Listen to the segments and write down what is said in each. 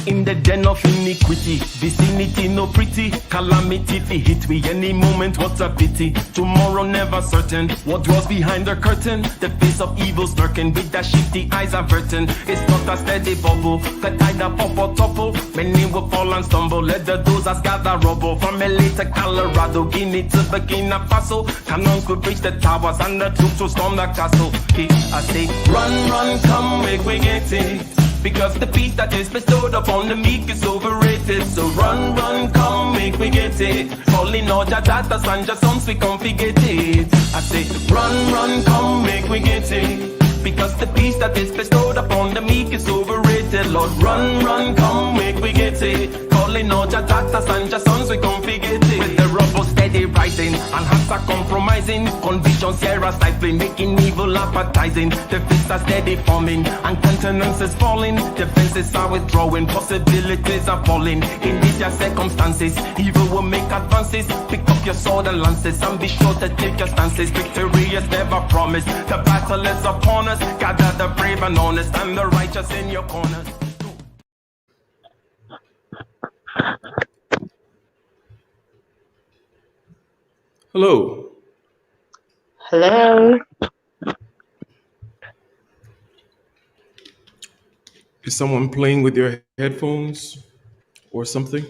In the den of iniquity, vicinity no pretty, calamity fi hit we any moment, what a pity. Tomorrow never certain, what dwells behind the curtain, the face of evil lurking with the shifty eyes averting. It's not a steady bubble, that either pop or topple, many will fall and stumble, let the dozers gather rubble. From LA to Colorado, Guinea to Burkina Faso, cannons could reach the towers and the troops will storm the castle. I say, run, run, come, make we get it. Because the peace that is bestowed upon the meek is overrated. So run, run, come, make we get it. Calling all your daughters and your sons, we come forget it. I say, run, run, come, make we get it. Because the peace that is bestowed upon the meek is overrated. Lord, run, run, come, make we get it. Calling all your daughters and your sons, we come forget it. With the rubble steady steady rising, and hearts are compromising. Convictions here are stifling, making evil appetizing. The fists are steady forming, and countenance is falling. Defenses are withdrawing, possibilities are falling. In these circumstances, evil will make advances. Pick up your sword and lances, and be sure to take your stances. Victory is never promised. The battle is upon us. Gather the brave and honest, and the righteous in your corners. Hello. Hello. Is someone playing with your headphones or something?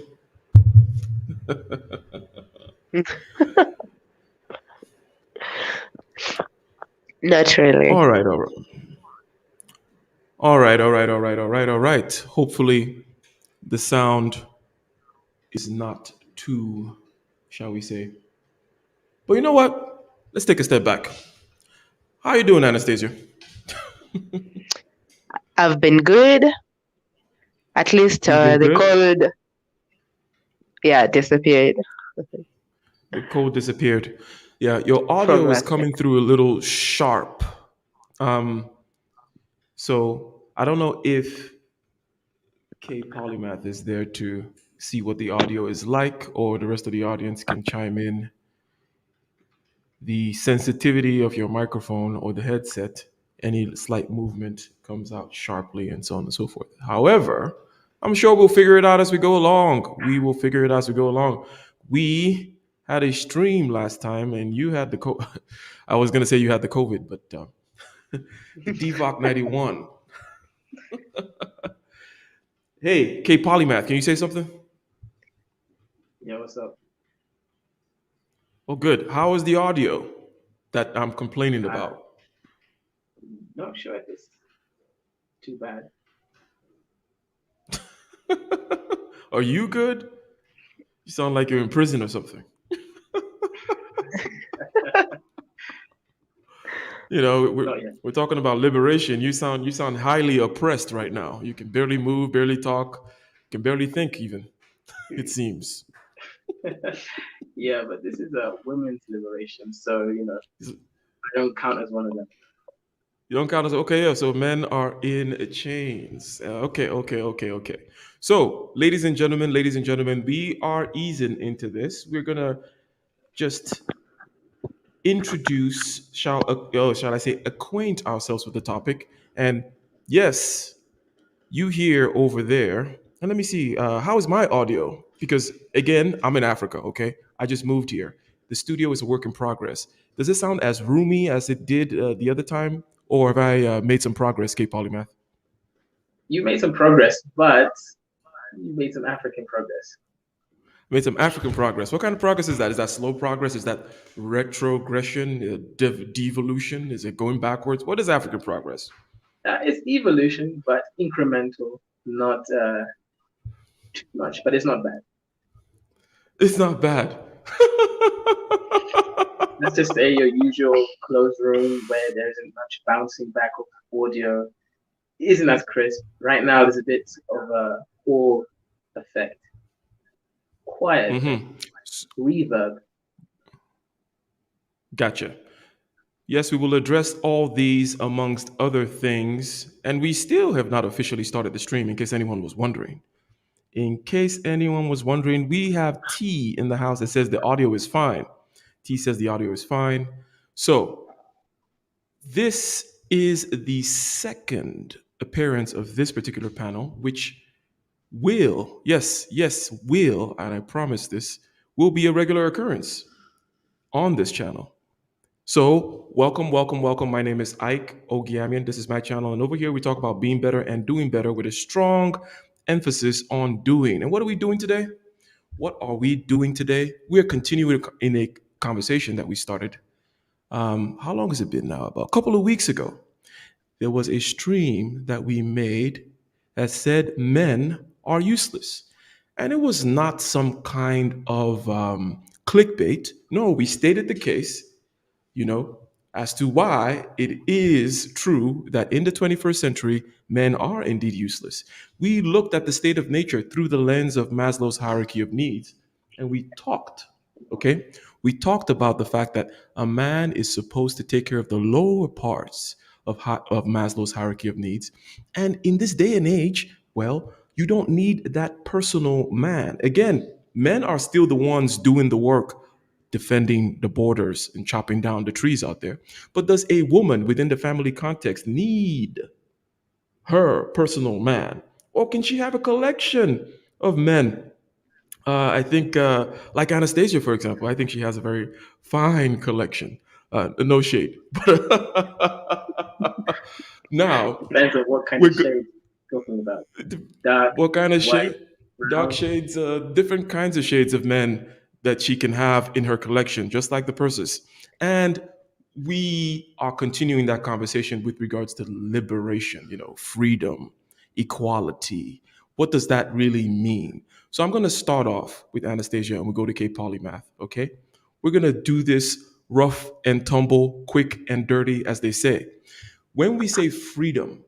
Not really. All right, all right. All right, all right, all right, all right, all right. Hopefully the sound is not too, shall we say. But you know what? Let's take a step back. How are you doing, Anastasia? I've been good. At least You've been the good? cold, yeah, disappeared The code disappeared. Yeah, your from audio is last night. coming through a little sharp. Um, so I don't know if K Polymath is there to see what the audio is like, or the rest of the audience can chime in. The sensitivity of your microphone or the headset, any slight movement comes out sharply, and so on and so forth. However, I'm sure we'll figure it out as we go along. We will figure it out as we go along. We had a stream last time, and you had the I was gonna say you had the COVID, but the DVOC 91. Hey, K Polymath, can you say something? Yeah, what's up? Oh, good. How is the audio that I'm complaining about? Not sure if it's too bad. Are you good? You sound like you're in prison or something. You know, Not yet. we're talking about liberation. You sound highly oppressed right now. You can barely move, barely talk, can barely think even. It seems. Yeah, but this is a women's liberation, so I don't count as one of them. You don't count as okay. Yeah, so men are in chains. Okay, okay, okay, okay. So, ladies and gentlemen, we are easing into this. We're gonna just introduce, shall I say, acquaint ourselves with the topic. And yes, you here over there. And let me see, how is my audio? Because again, I'm in Africa, okay? I just moved here. The studio is a work in progress. Does it sound as roomy as it did the other time? Or have I made some progress, K Polymath? You made some progress, but you made some African progress. Made some African progress. What kind of progress is that? Is that slow progress? Is that retrogression, devolution? Is it going backwards? What is African progress? It's evolution, but incremental, not too much, but it's not bad. It's not bad. Let's just say your usual closed room where there isn't much bouncing back of audio isn't as crisp. Right now, there's a bit of a poor effect, quiet effect, reverb. Gotcha. Yes, we will address all these amongst other things. And we still have not officially started the stream, in case anyone was wondering. In case anyone was wondering, we have T in the house that says the audio is fine. T says the audio is fine. So, this is the second appearance of this particular panel, which will, yes, will, and I promise this, will be a regular occurrence on this channel. So, welcome, welcome, welcome. My name is Ike Ogiamian. This is my channel. And over here, we talk about being better and doing better with a strong emphasis on doing. And what are we doing today? What are we doing today? We're continuing in a conversation that we started. How long has it been now? About a couple of weeks ago. There was a stream that we made that said men are useless. And it was not some kind of clickbait. No, we stated the case, as to why it is true that in the 21st century, men are indeed useless. We looked at the state of nature through the lens of Maslow's hierarchy of needs, and we talked, okay? We talked about the fact that a man is supposed to take care of the lower parts of Maslow's hierarchy of needs. And in this day and age, well, you don't need that personal man. Again, men are still the ones doing the work, defending the borders and chopping down the trees out there. But does a woman within the family context need her personal man? Or can she have a collection of men? I think, like Anastasia, for example, I think she has a very fine collection. No shade. Now, Depends on what kind we're of go- shade you're talking about. Dark, what kind of white, shade? Dark brown. shades, different kinds of shades of men that she can have in her collection, just like the purses. And we are continuing that conversation with regards to liberation, freedom, equality. What does that really mean? So I'm going to start off with Anastasia and we'll go to K Polymath, okay? We're going to do this rough and tumble, quick and dirty, as they say. When we say freedom,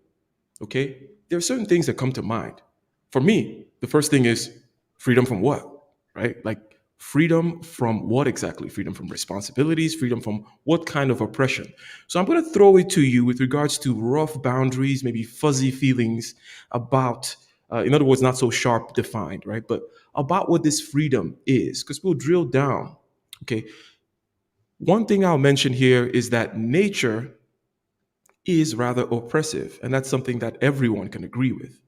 okay, there are certain things that come to mind. For me, the first thing is freedom from what, right? Like freedom from what exactly? Freedom from responsibilities, freedom from what kind of oppression? So I'm going to throw it to you with regards to rough boundaries, maybe fuzzy feelings about, in other words, not so sharp defined, right? But about what this freedom is, because we'll drill down. Okay. One thing I'll mention here is that nature is rather oppressive. And that's something that everyone can agree with,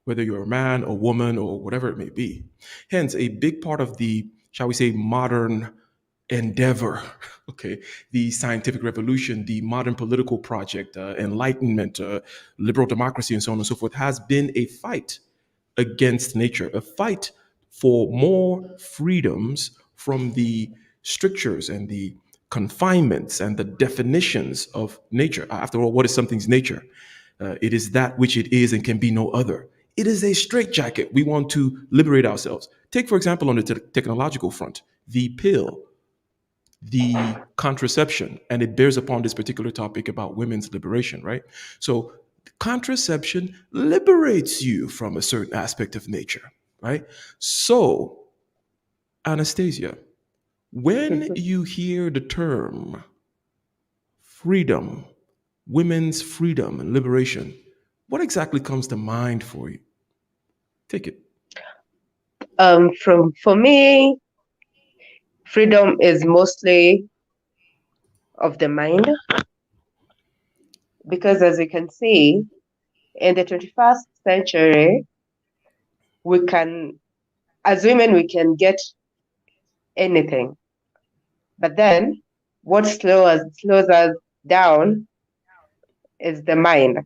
whether you're a man or woman or whatever it may be. Hence, a big part of the, shall we say, modern endeavor, okay, the scientific revolution, the modern political project, enlightenment, liberal democracy, and so on and so forth, has been a fight against nature, a fight for more freedoms from the strictures and the confinements and the definitions of nature. After all, what is something's nature? It is that which it is and can be no other. It is a straitjacket. We want to liberate ourselves. Take, for example, on the technological front, the pill, the contraception, and it bears upon this particular topic about women's liberation, right? So, contraception liberates you from a certain aspect of nature, right? So, Anastasia, when you hear the term freedom, women's freedom and liberation, what exactly comes to mind for you? Take it. From for me, freedom is mostly of the mind because, as you can see, in the 21st century, we can, as women, we can get anything. But then, what slows us down is the mind.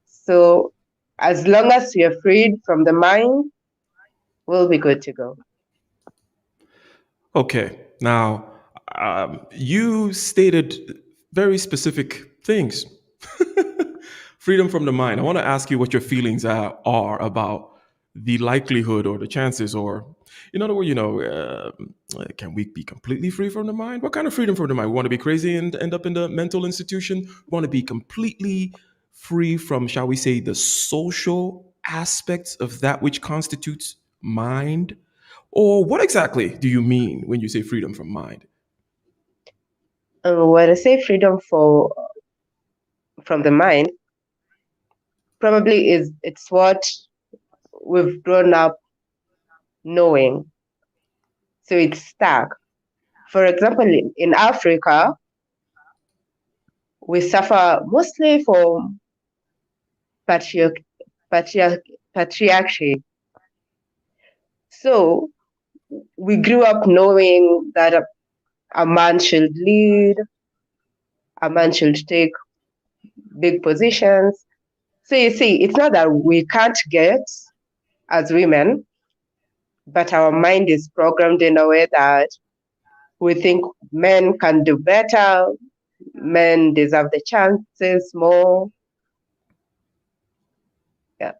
So, as long as we are freed from the mind, we'll be good to go. Okay. Now, you stated very specific things. Freedom from the mind. I want to ask you what your feelings are about the likelihood or the chances, or in other words, can we be completely free from the mind? What kind of freedom from the mind? We want to be crazy and end up in the mental institution? We want to be completely free from, shall we say, the social aspects of that which constitutes mind? Or what exactly do you mean when you say freedom from mind? When I say freedom from the mind, probably it's what we've grown up knowing. So it's stuck. For example, in Africa, we suffer mostly from patriarch, patriarchy. So we grew up knowing that a man should lead, a man should take big positions. So you see, it's not that we can't get as women, but our mind is programmed in a way that we think men can do better, men deserve the chances more. Yeah.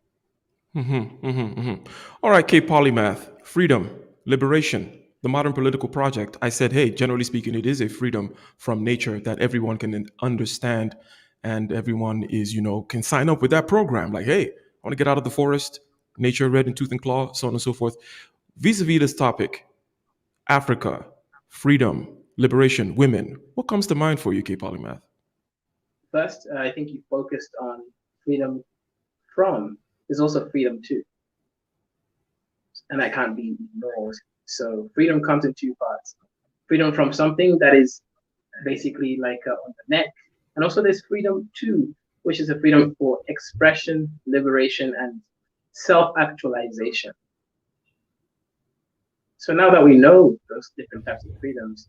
All right, K Polymath, freedom, liberation, the modern political project. I said, hey, generally speaking, it is a freedom from nature that everyone can understand and everyone is, can sign up with that program. Like, hey, I want to get out of the forest, nature red in tooth and claw, so on and so forth. Vis-a-vis this topic, Africa, freedom, liberation, women. What comes to mind for you, K Polymath? First, I think you focused on freedom from. There's also freedom to, and that can't be ignored. So freedom comes in two parts: freedom from something that is basically like on the neck, and also there's freedom to, which is a freedom for expression, liberation, and self-actualization. So now that we know those different types of freedoms,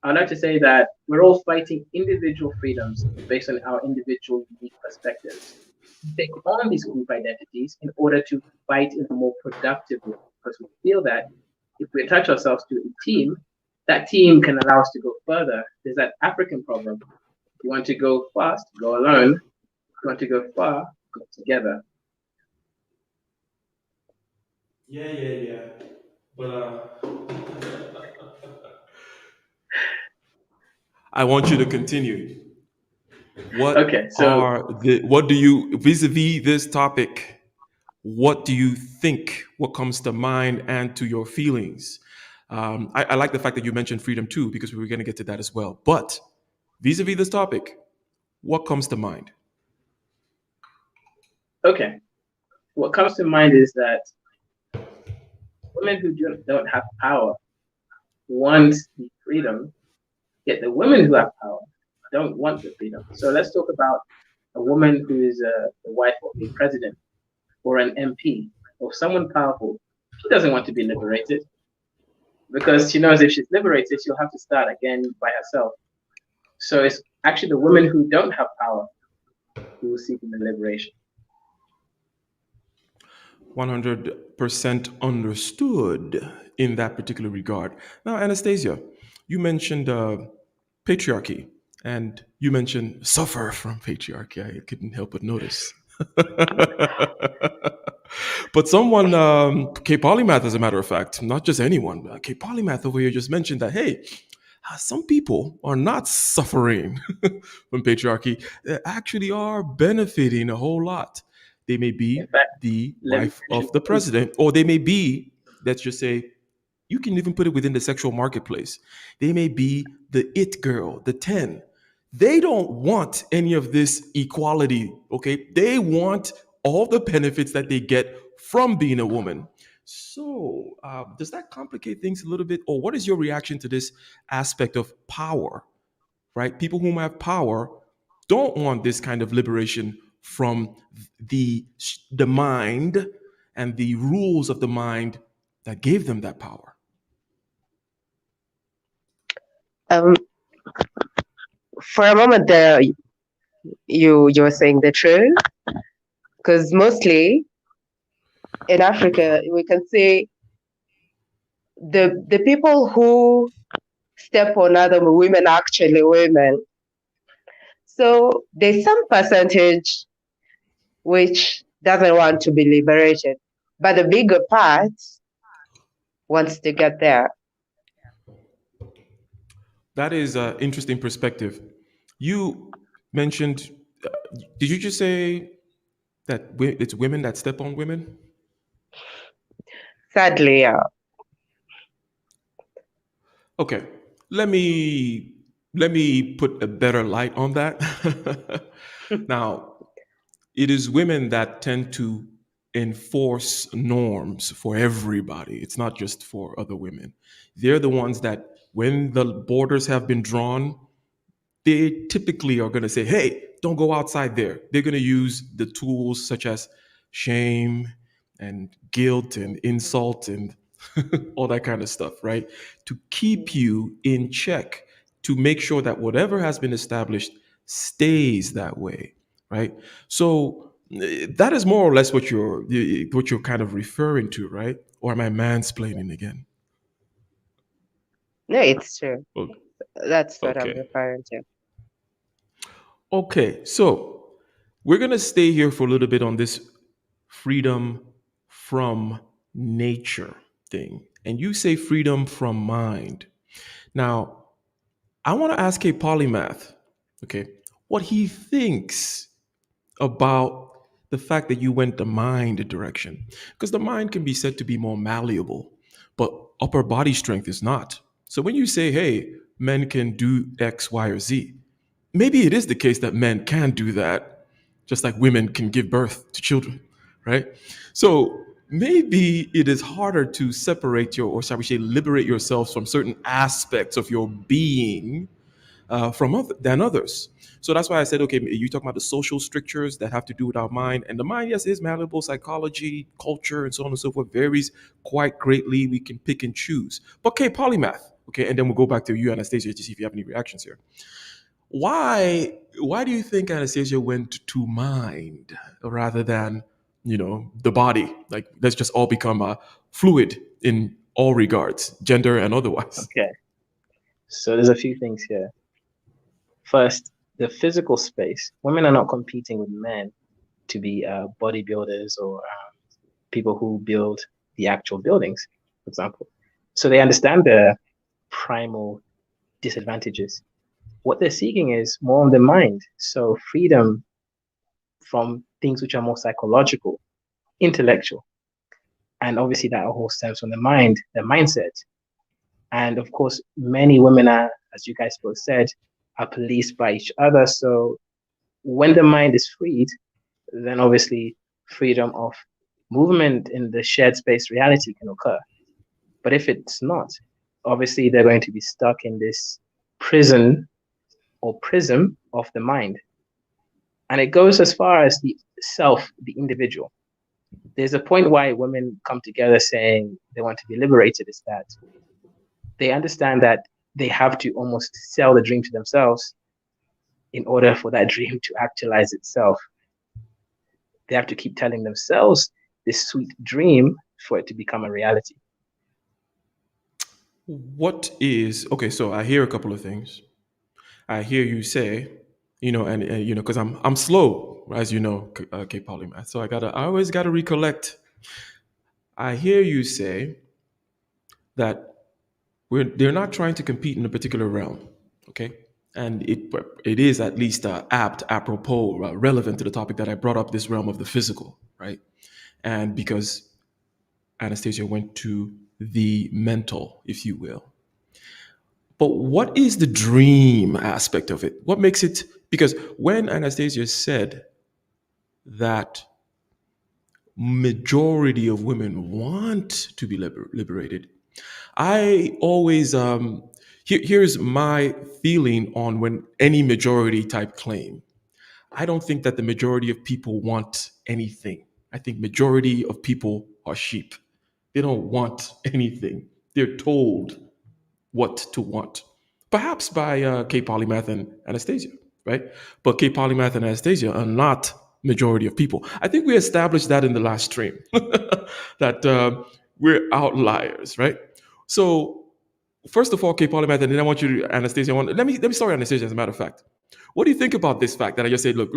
I'd like to say that we're all fighting individual freedoms based on our individual unique perspectives. Take on these group identities in order to fight in a more productive way, because we feel that if we attach ourselves to a team, that team can allow us to go further. There's that African proverb: if you want to go fast, go alone. If you want to go far, go together. Yeah. But I want you to continue. Okay, so What do you vis-a-vis this topic? What do you think? What comes to mind and to your feelings? I like the fact that you mentioned freedom too, because we were going to get to that as well. But vis-a-vis this topic, what comes to mind? okay, what comes to mind is that women who don't have power want the freedom, yet the women who have power don't want the freedom. So let's talk about a woman who is the wife of a president or an MP or someone powerful. She doesn't want to be liberated because she knows if she's liberated, she'll have to start again by herself. So it's actually the women who don't have power who will seek the liberation. 100% understood in that particular regard. Now, Anastasia, you mentioned patriarchy and you mentioned suffer from patriarchy. I couldn't help but notice. But someone, K Polymath, as a matter of fact, not just anyone, K Polymath over here just mentioned that, hey, some people are not suffering from patriarchy. They actually are benefiting a whole lot. They may In be fact, the wife liberation of the is president, or they may be, let's just say, you can even put it within the sexual marketplace. They may be the it girl, the 10. They don't want any of this equality, okay? They want all the benefits that they get from being a woman. So, does that complicate things a little bit? Or what is your reaction to this aspect of power, right? People who have power don't want this kind of liberation from the mind and the rules of the mind that gave them that power. Um, for a moment there, you were saying the truth, because mostly in Africa we can say the people who step on other women are actually women. So there's some percentage which doesn't want to be liberated, but the bigger part wants to get there. That is an interesting perspective. You mentioned, did you just say that it's women that step on women? Sadly, yeah. Okay, let me let me put a better light on that. Now, it is women that tend to enforce norms for everybody. It's not just for other women. They're the ones that, when the borders have been drawn, they typically are going to say, hey, don't go outside there. They're going to use the tools such as shame and guilt and insult and all that kind of stuff, right? To keep you in check, to make sure that whatever has been established stays that way, right? So that is more or less what you're kind of referring to, right? Or am I mansplaining again? No, it's true. O- That's what I'm Okay. referring to. Okay. So we're going to stay here for a little bit on this freedom from nature thing. And you say freedom from mind. Now, I want to ask a polymath, okay, what he thinks about the fact that you went the mind direction. Because the mind can be said to be more malleable, but upper body strength is not. So when you say, hey, men can do X, Y, or Z, maybe it is the case that men can do that, just like women can give birth to children, right? So maybe it is harder to separate or shall we say, liberate yourselves from certain aspects of your being than others. So that's why I said, okay, you talk about the social strictures that have to do with our mind, and the mind, yes, is malleable. Psychology, culture, and so on and so forth varies quite greatly. We can pick and choose. But okay, polymath. Okay, and then we'll go back to you, Anastasia, to see if you have any reactions here. Why do you think Anastasia went to mind rather than the body? Like, let's just all become fluid in all regards, gender and otherwise. Okay. So there's a few things here. First, the physical space. Women are not competing with men to be bodybuilders or people who build the actual buildings, for example. So they understand the primal disadvantages. What they're seeking is more on the mind. So freedom from things which are more psychological, intellectual. And obviously that all stems from the mind, the mindset. And of course, many women are, as you guys both said, are policed by each other. So when the mind is freed, then obviously freedom of movement in the shared space reality can occur. But if it's not, obviously they're going to be stuck in this prison or prism of the mind. And it goes as far as the self, the individual. There's a point why women come together saying they want to be liberated, is that they understand that they have to almost sell the dream to themselves in order for that dream to actualize itself. They have to keep telling themselves this sweet dream for it to become a reality. Okay, so I hear a couple of things. I hear you say, and because I'm slow, as you know, K Polymath. So I always gotta recollect. I hear you say that they're not trying to compete in a particular realm, okay? And it is at least apropos, relevant to the topic that I brought up, this realm of the physical, right? And because Anastasia went to the mental, if you will. But what is the dream aspect of it? What makes it? Because when Anastasia said that majority of women want to be liberated, I always here's my feeling on when any majority type claim. I don't think that the majority of people want anything. I think majority of people are sheep. They don't want anything. They're told what to want. Perhaps by K Polymath and Anastasia, right? But K Polymath and Anastasia are not majority of people. I think we established that in the last stream that we're outliers, right? So first of all, K Polymath, and then I want you to Anastasia. Let me start Anastasia. As a matter of fact, what do you think about this fact that I just said? Look.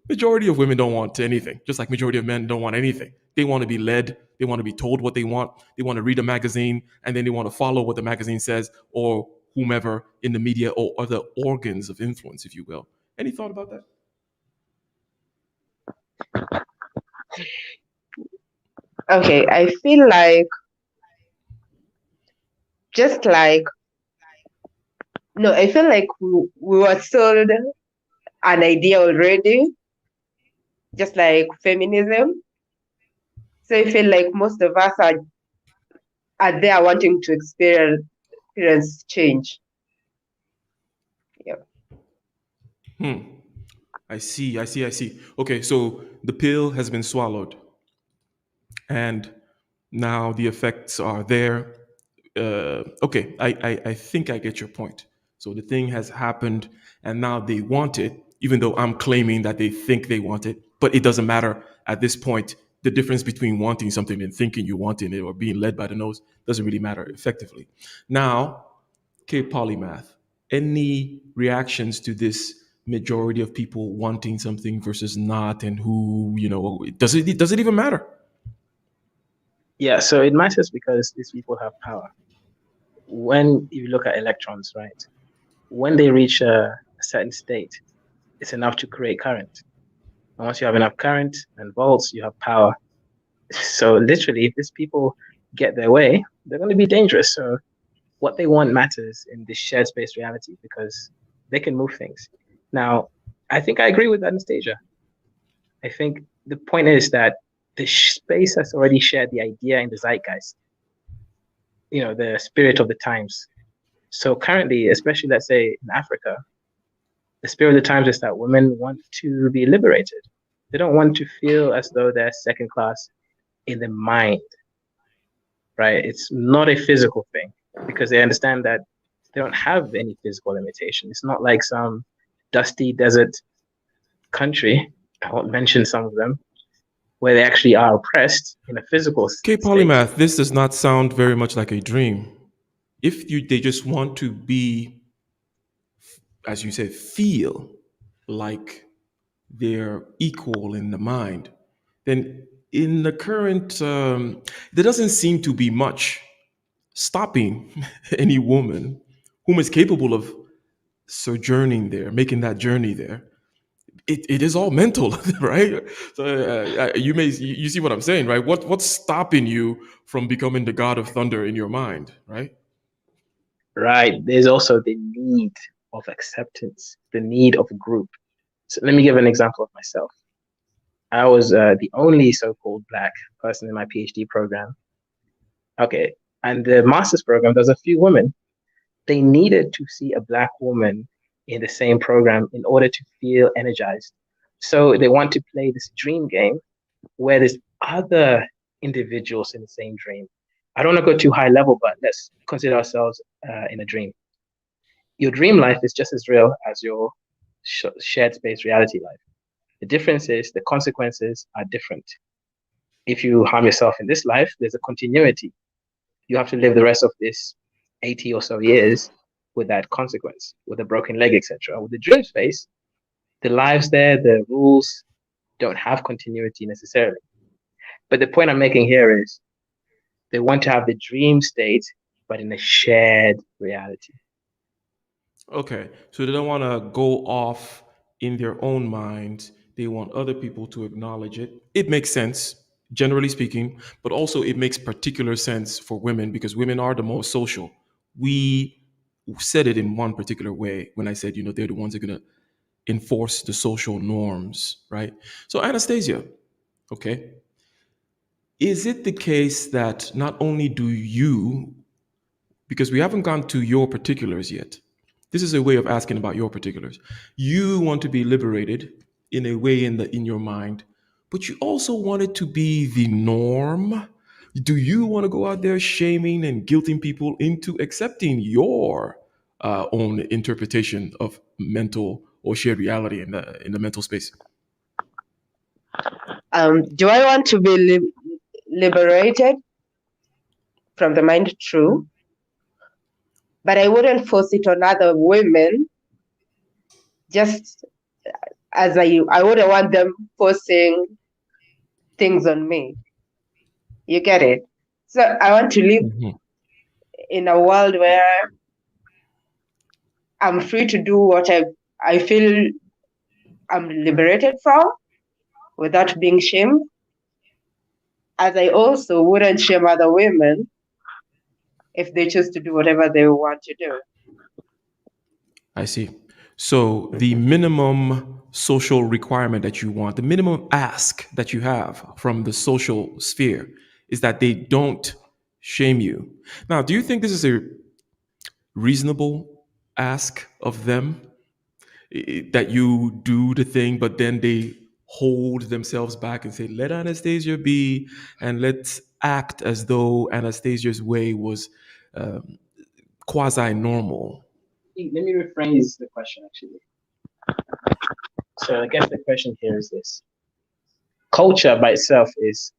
Majority of women don't want anything, just like majority of men don't want anything. They want to be led. They want to be told what they want. They want to read a magazine, and then they want to follow what the magazine says, or whomever in the media or other organs of influence, if you will. Any thought about that? Okay, I feel like just like no, I feel like we were sold an idea already, just like feminism. So I feel like most of us are there wanting to experience change. Yeah. I see. Okay, so the pill has been swallowed, and now the effects are there. Okay, I think I get your point. So the thing has happened, and now they want it, even though I'm claiming that they think they want it. But it doesn't matter at this point. The difference between wanting something and thinking you wanting it or being led by the nose doesn't really matter effectively. Now, K Polymath, any reactions to this majority of people wanting something versus not, and who, does it even matter? Yeah, so it matters because these people have power. When you look at electrons, right, when they reach a certain state, it's enough to create current. And once you have enough current and volts, you have power. So literally, if these people get their way, they're going to be dangerous. So what they want matters in this shared space reality because they can move things. Now, I think I agree with Anastasia. I think the point is that the space has already shared the idea in the zeitgeist, the spirit of the times. So currently, especially let's say in Africa, the spirit of the times is that women want to be liberated. They don't want to feel as though they're second class in the mind, right? It's not a physical thing because they understand that they don't have any physical limitation. It's not like some dusty desert country, I won't mention some of them, where they actually are oppressed in a physical Okay, state. Polymath, this does not sound very much like a dream. If they just want to be, as you said, feel like they're equal in the mind, then in the current, there doesn't seem to be much stopping any woman whom is capable of sojourning there, making that journey there. It is all mental, right? So you see what I'm saying, right? What's stopping you from becoming the god of thunder in your mind, right? Right. There's also the need of acceptance, the need of a group. So let me give an example of myself. I was the only so-called Black person in my PhD program. Okay. And the master's program, there's a few women. They needed to see a Black woman in the same program in order to feel energized. So they want to play this dream game where there's other individuals in the same dream. I don't want to go too high level, but let's consider ourselves in a dream. Your dream life is just as real as your shared space reality life. The difference is the consequences are different. If you harm yourself in this life, there's a continuity. You have to live the rest of this 80 or so years with that consequence, with a broken leg, etc. With the dream space, the lives there, the rules don't have continuity necessarily. But the point I'm making here is they want to have the dream state, but in a shared reality. Okay, so they don't want to go off in their own mind. They want other people to acknowledge it. It makes sense, generally speaking, but also it makes particular sense for women because women are the most social. We said it in one particular way when I said, they're the ones that are going to enforce the social norms, right? So, Anastasia, okay, is it the case that not only do you, because we haven't gone to your particulars yet, this is a way of asking about your particulars. You want to be liberated in a way in your mind, but you also want it to be the norm. Do you want to go out there shaming and guilting people into accepting your own interpretation of mental or shared reality in the mental space? Do I want to be liberated from the mind? True. But I wouldn't force it on other women just as I wouldn't want them forcing things on me. You get it? So I want to live in a world where I'm free to do what I feel I'm liberated from without being shamed. As I also wouldn't shame other women if they choose to do whatever they want to do. I see. So the minimum social requirement that you want, the minimum ask that you have from the social sphere is that they don't shame you. Now, do you think this is a reasonable ask of them that you do the thing, but then they hold themselves back and say, let Anastasia be, and let's act as though Anastasia's way was quasi normal? Let me rephrase the question actually. So I guess the question here is this. Culture by itself is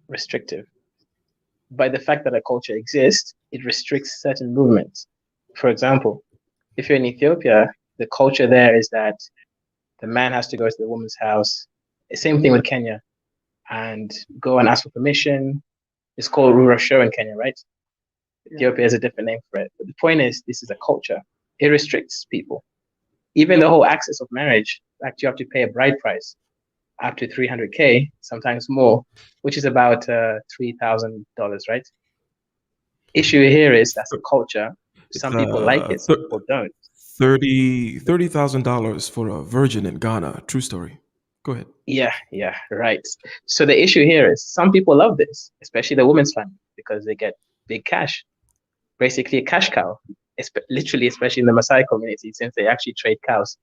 restrictive. By the fact that a culture exists, it restricts certain movements. For example, if you're in Ethiopia, the culture there is that the man has to go to the woman's house. Same thing with Kenya, and go and ask for permission. It's called rural show in Kenya, right? Yeah. Ethiopia has a different name for it. But the point is, this is a culture. It restricts people. Even the whole access of marriage, like you have to pay a bride price up to 300K, sometimes more, which is about $3,000, right? Issue here is that's a culture. It's Some people like it, some people don't. $30,000 for a virgin in Ghana. True story. Go ahead. Yeah, right. So the issue here is some people love this, especially the women's family, because they get big cash, basically a cash cow, literally, especially in the Maasai community, since they actually trade cows.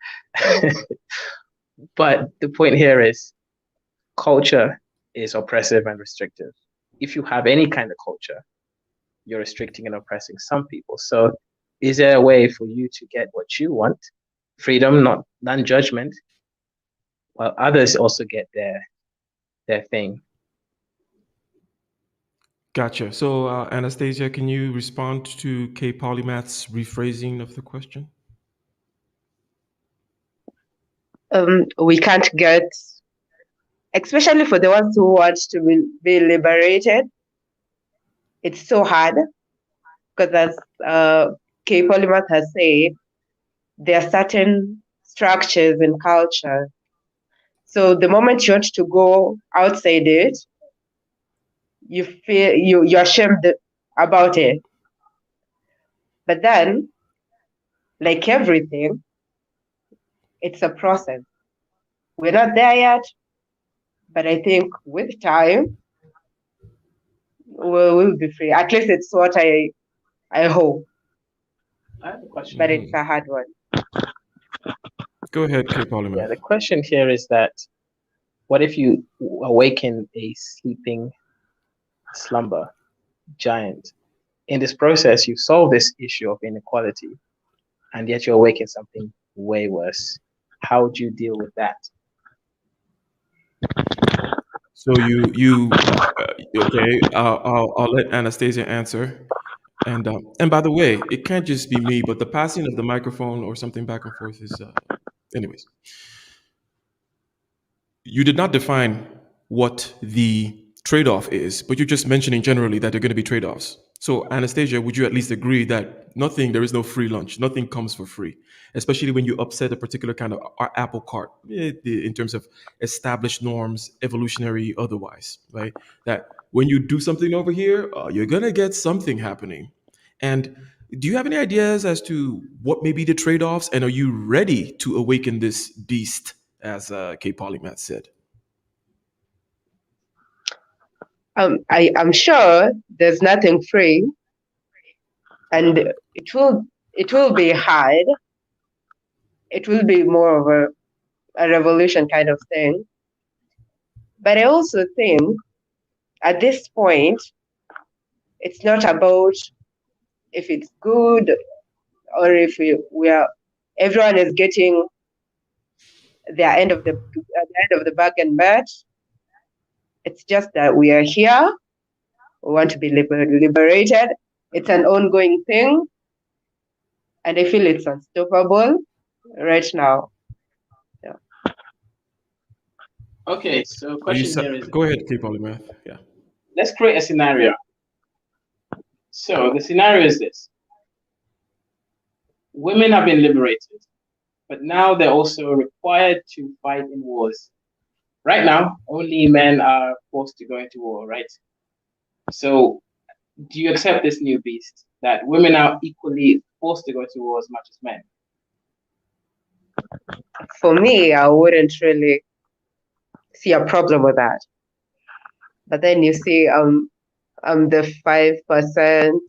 But the point here is culture is oppressive and restrictive. If you have any kind of culture, you're restricting and oppressing some people. So is there a way for you to get what you want? Freedom, not non-judgment, while others also get their thing. Gotcha. So, Anastasia, can you respond to K Polymath's rephrasing of the question? We can't get, especially for the ones who want to be liberated, it's so hard because as K. Polymath has said, there are certain structures in culture. So the moment you want to go outside it, you feel you're ashamed about it. But then, like everything, it's a process. We're not there yet, but I think with time, we'll be free. At least it's what I hope. I have a question. But it's a hard one. Go ahead, K Polymath. Yeah, the question here is that what if you awaken a sleeping slumber giant? In this process, you solve this issue of inequality, and yet you awaken something way worse. How do you deal with that? So okay? I'll let Anastasia answer. And by the way, it can't just be me, but the passing of the microphone or something back and forth is, anyways. You did not define what the trade-off is, but you're just mentioning generally that there are going to be trade-offs. So, Anastasia, would you at least agree that there is no free lunch, nothing comes for free, especially when you upset a particular kind of apple cart in terms of established norms, evolutionary, otherwise, right? That when you do something over here, you're going to get something happening. And do you have any ideas as to what may be the trade-offs, and are you ready to awaken this beast, as K. Polymath said? I'm sure there's nothing free, and it will be hard. It will be more of a revolution kind of thing. But I also think at this point, it's not about if it's good or if everyone is getting their end of the bargain, but it's just that we are here. We want to be liberated. It's an ongoing thing, and I feel it's unstoppable right now. Yeah. Okay, so question here is, go ahead, K. Polymath. Yeah. Let's create a scenario. So the scenario is this. Women have been liberated, but now they're also required to fight in wars. Right now, only men are forced to go into war, right? So do you accept this new beast, that women are equally forced to go to war as much as men? For me, I wouldn't really see a problem with that. But then you see, I'm the 5%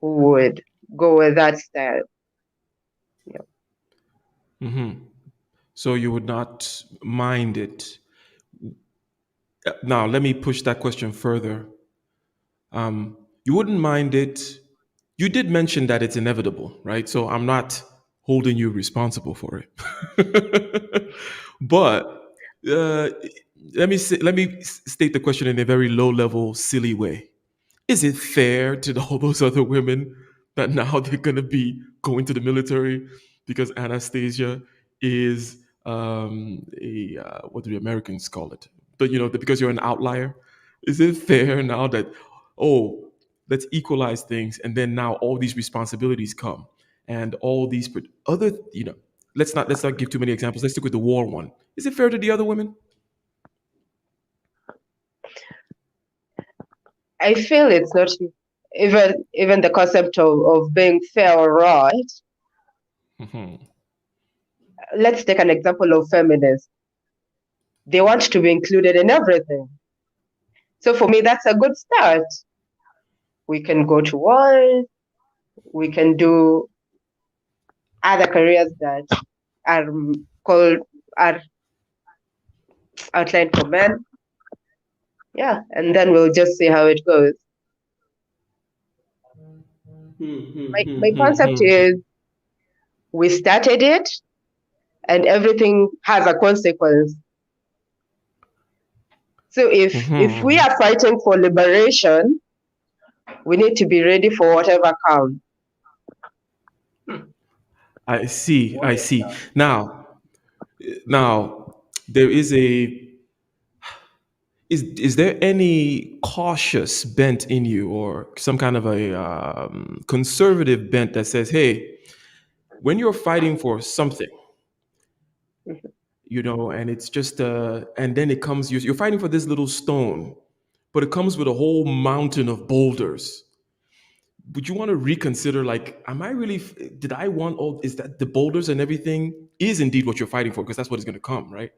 who would go with that style. Yeah. Mm-hmm. So you would not mind it. Now, let me push that question further. You wouldn't mind it. You did mention that it's inevitable, right? So I'm not holding you responsible for it. But let me state the question in a very low-level, silly way. Is it fair to all those other women that now they're going to be going to the military because Anastasia is what do the Americans call it? But because you're an outlier, is it fair now that let's equalize things, and then now all these responsibilities come, and all these other let's not give too many examples. Let's stick with the war one. Is it fair to the other women? I feel it's not even the concept of being fair or right. Mhm. Let's take an example of feminists. They want to be included in everything. So for me, that's a good start. We can go to war. We can do other careers that are called are outlined for men. Yeah, and then we'll just see how it goes. My concept is we started it, and everything has a consequence. So if we are fighting for liberation, we need to be ready for whatever comes. I see. What I if see. Now, there is a is there any cautious bent in you, or some kind of a conservative bent that says, "Hey, when you're fighting for something, and it's just and then it comes, you're fighting for this little stone, but it comes with a whole mountain of boulders. Would you want to reconsider, like, am I really did I want all, is that the boulders and everything is indeed what you're fighting for, because that's what is going to come, right?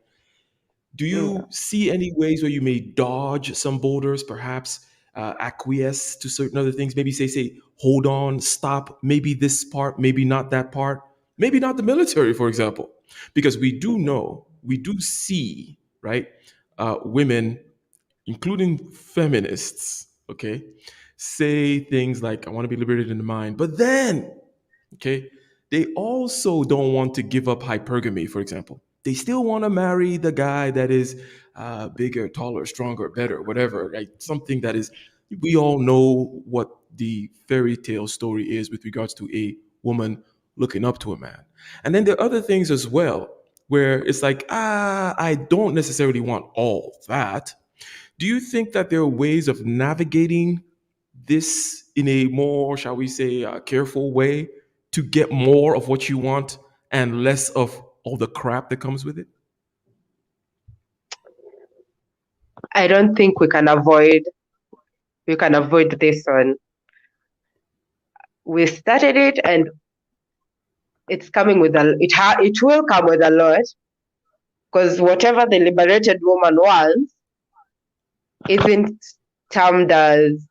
Do Yeah. you see any ways where you may dodge some boulders, perhaps acquiesce to certain other things? Maybe say, hold on, stop. Maybe this part, maybe not that part. Maybe not the military, for example, because we do know, we do see, right? Women, including feminists, okay, say things like, "I want to be liberated in the mind," but then, okay, they also don't want to give up hypergamy, for example. They still want to marry the guy that is bigger, taller, stronger, better, whatever, right? Something that is, we all know what the fairy tale story is with regards to a woman looking up to a man. And then there are other things as well where it's like, I don't necessarily want all that. Do you think that there are ways of navigating this in a more, shall we say, careful way to get more of what you want and less of all the crap that comes with it? I don't think we can avoid this one. We started it, and it's coming with it will come with a lot, because whatever the liberated woman wants isn't termed as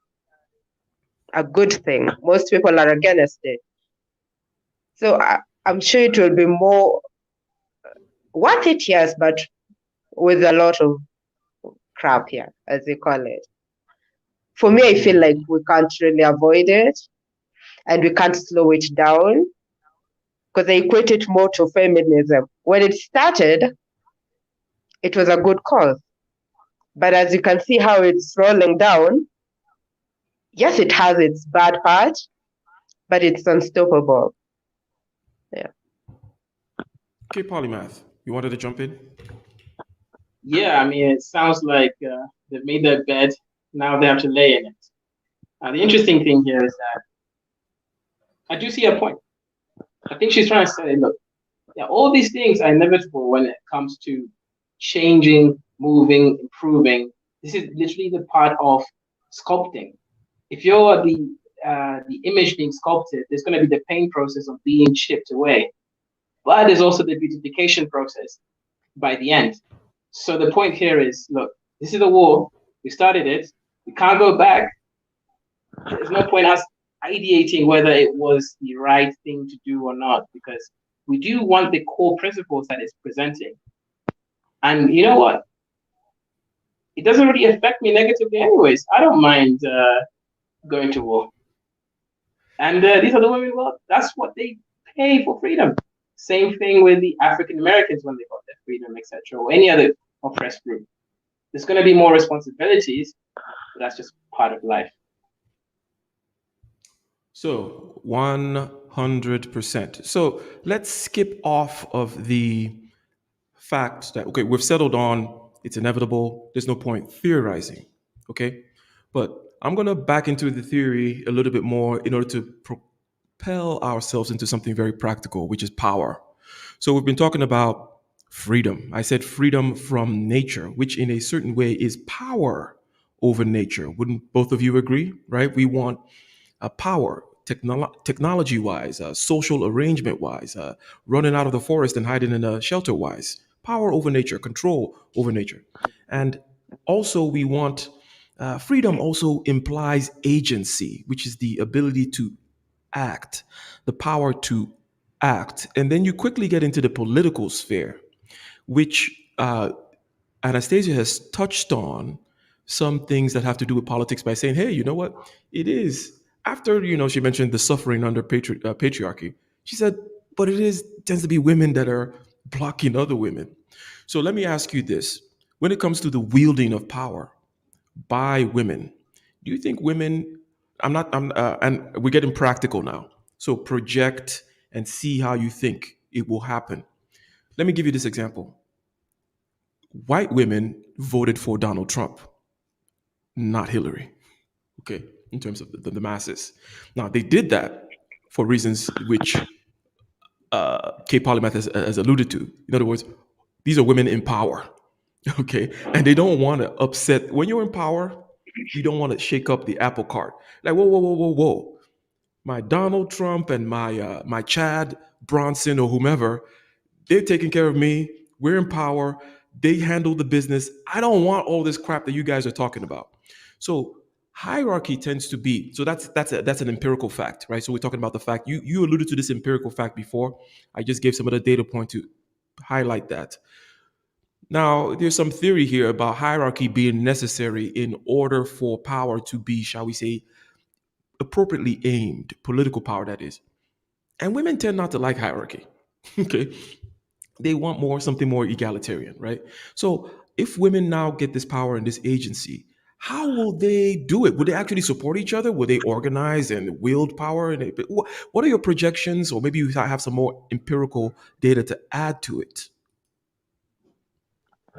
a good thing. Most people are against it. So I'm sure it will be more worth it, yes, but with a lot of crap here, as they call it. For me, I feel like we can't really avoid it, and we can't slow it down, because I equate it more to feminism. When it started, it was a good cause. But as you can see how it's rolling down, yes, it has its bad part, but it's unstoppable. Yeah. Okay, Polymath, you wanted to jump in? Yeah, I mean, it sounds like they've made their bed. Now they have to lay in it. The interesting thing here is that I do see a point. I think she's trying to say, look, yeah, all these things are inevitable when it comes to changing, moving, improving. This is literally the part of sculpting. If you're the image being sculpted, there's going to be the pain process of being chipped away, but there's also the beautification process by the end. So the point here is, look, this is a war. We started it. We can't go back. There's no point us ideating whether it was the right thing to do or not, because we do want the core principles that it's presenting. And you know what? It doesn't really affect me negatively, anyways. I don't mind going to war. And these are the women, well, that's what they pay for freedom. Same thing with the African Americans when they got their freedom, etc., or any other oppressed group. There's going to be more responsibilities, but that's just part of life. So 100%. So let's skip off of the fact that, okay, we've settled on it's inevitable. There's no point theorizing. Okay. But I'm going to back into the theory a little bit more in order to propel ourselves into something very practical, which is power. So we've been talking about freedom. I said freedom from nature, which in a certain way is power over nature. Wouldn't both of you agree? Right? We want power, technology wise, social arrangement wise, running out of the forest and hiding in a shelter wise, power over nature, control over nature. And also, we want freedom, also implies agency, which is the ability to act, the power to act. And then you quickly get into the political sphere, which Anastasia has touched on some things that have to do with politics by saying, hey, you know what? It is after, she mentioned the suffering under patriarchy. She said, but it is tends to be women that are blocking other women. So let me ask you this. When it comes to the wielding of power by women, do you think women, and we're getting practical now. So project and see how you think it will happen. Let me give you this example. White women voted for Donald Trump, not Hillary. Okay, in terms of the masses. Now they did that for reasons which K. Polymath has alluded to. In other words, these are women in power. Okay, and they don't want to upset. When you're in power, you don't want to shake up the apple cart. Like whoa, whoa, whoa, whoa, whoa. My Donald Trump and my Chad Bronson or whomever, they're taking care of me. We're in power. They handle the business. I don't want all this crap that you guys are talking about. So hierarchy tends to be so that's an empirical fact, right? So we're talking about the fact you alluded to this empirical fact before. I just gave some of the data point to highlight that. Now there's some theory here about hierarchy being necessary in order for power to be, shall we say, appropriately aimed, political power that is. And women tend not to like hierarchy. Okay, they want something more egalitarian, right? So if women now get this power and this agency, how will they do it? Will they actually support each other? Will they organize and wield power? And what are your projections, or maybe you have some more empirical data to add to it?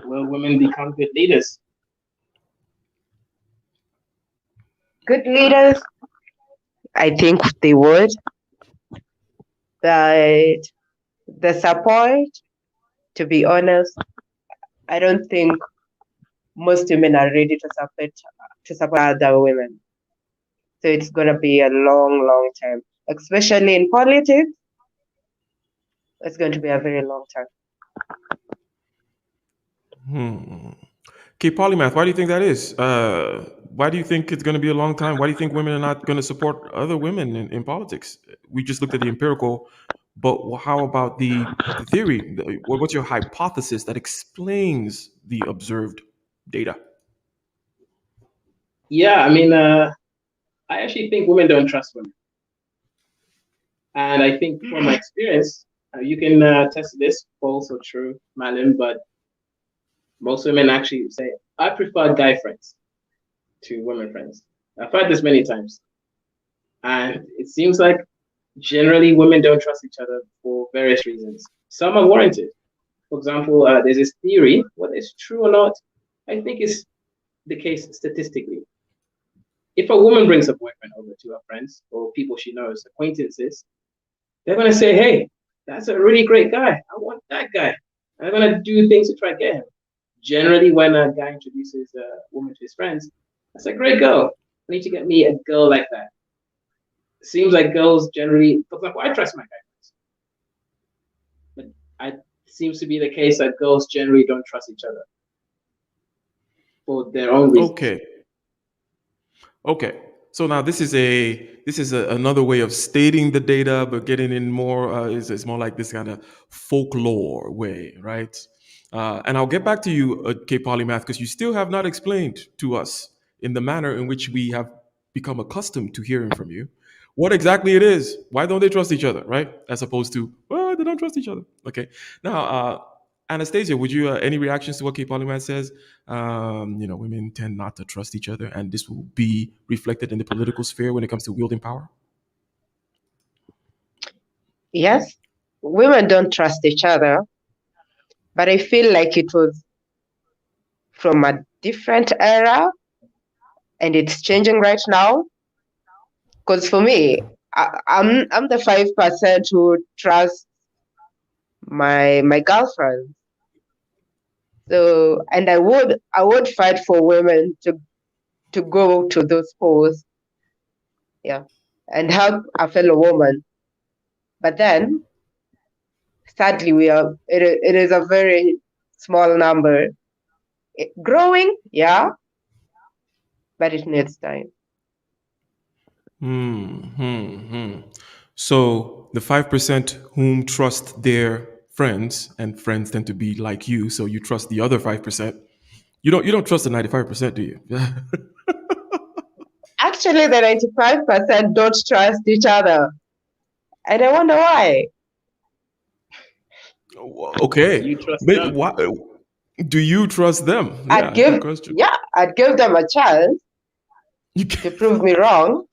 Will women become good leaders? Good leaders, I think they would, but the support, to be honest, I don't think most women are ready to support other women. So it's gonna be a long, long time, especially in politics. It's going to be a very long time. Okay, Polymath, why do you think that is? Why do you think it's going to be a long time? Why do you think women are not going to support other women in politics? We just looked at the empirical, but how about the theory? What's your hypothesis that explains the observed data? Yeah, I actually think women don't trust women. And I think from my experience, you can test this, false or true, Malin, but most women actually say, I prefer guy friends to women friends. I've heard this many times. And it seems like generally women don't trust each other for various reasons. Some are warranted. For example, there's this theory, whether it's true or not, I think it's the case statistically. If a woman brings a boyfriend over to her friends or people she knows, acquaintances, they're going to say, hey, that's a really great guy. I want that guy. And they're going to do things to try to get him. Generally, when a guy introduces a woman to his friends, that's a great girl. I need to get me a girl like that. It seems like girls generally, for example, I trust my guy friends. But it seems to be the case that girls generally don't trust each other for their own reasons. Okay. So now this is another way of stating the data, but getting in more is more like this kind of folklore way, right? And I'll get back to you, K Polymath, because you still have not explained to us in the manner in which we have become accustomed to hearing from you what exactly it is. Why don't they trust each other, right? As opposed to, well, they don't trust each other. Okay. Now, Anastasia, would you any reactions to what K Polymath says? Women tend not to trust each other, and this will be reflected in the political sphere when it comes to wielding power. Yes, women don't trust each other, but I feel like it was from a different era, and it's changing right now. Because for me, I'm the 5% who trust my girlfriend. So, and I would fight for women to go to those posts. Yeah. and help a fellow woman. But then, sadly, it is a very small number. Growing, yeah, but it needs time. So the 5% whom trust their friends, and friends tend to be like you, so you trust the other 5%. You don't trust the 95%, do you? Actually, the 95% don't trust each other. And I wonder why. Okay. You trust But them. why do you trust them? I'd Yeah, give, good question. yeah, I'd give them a chance You to can, prove me wrong.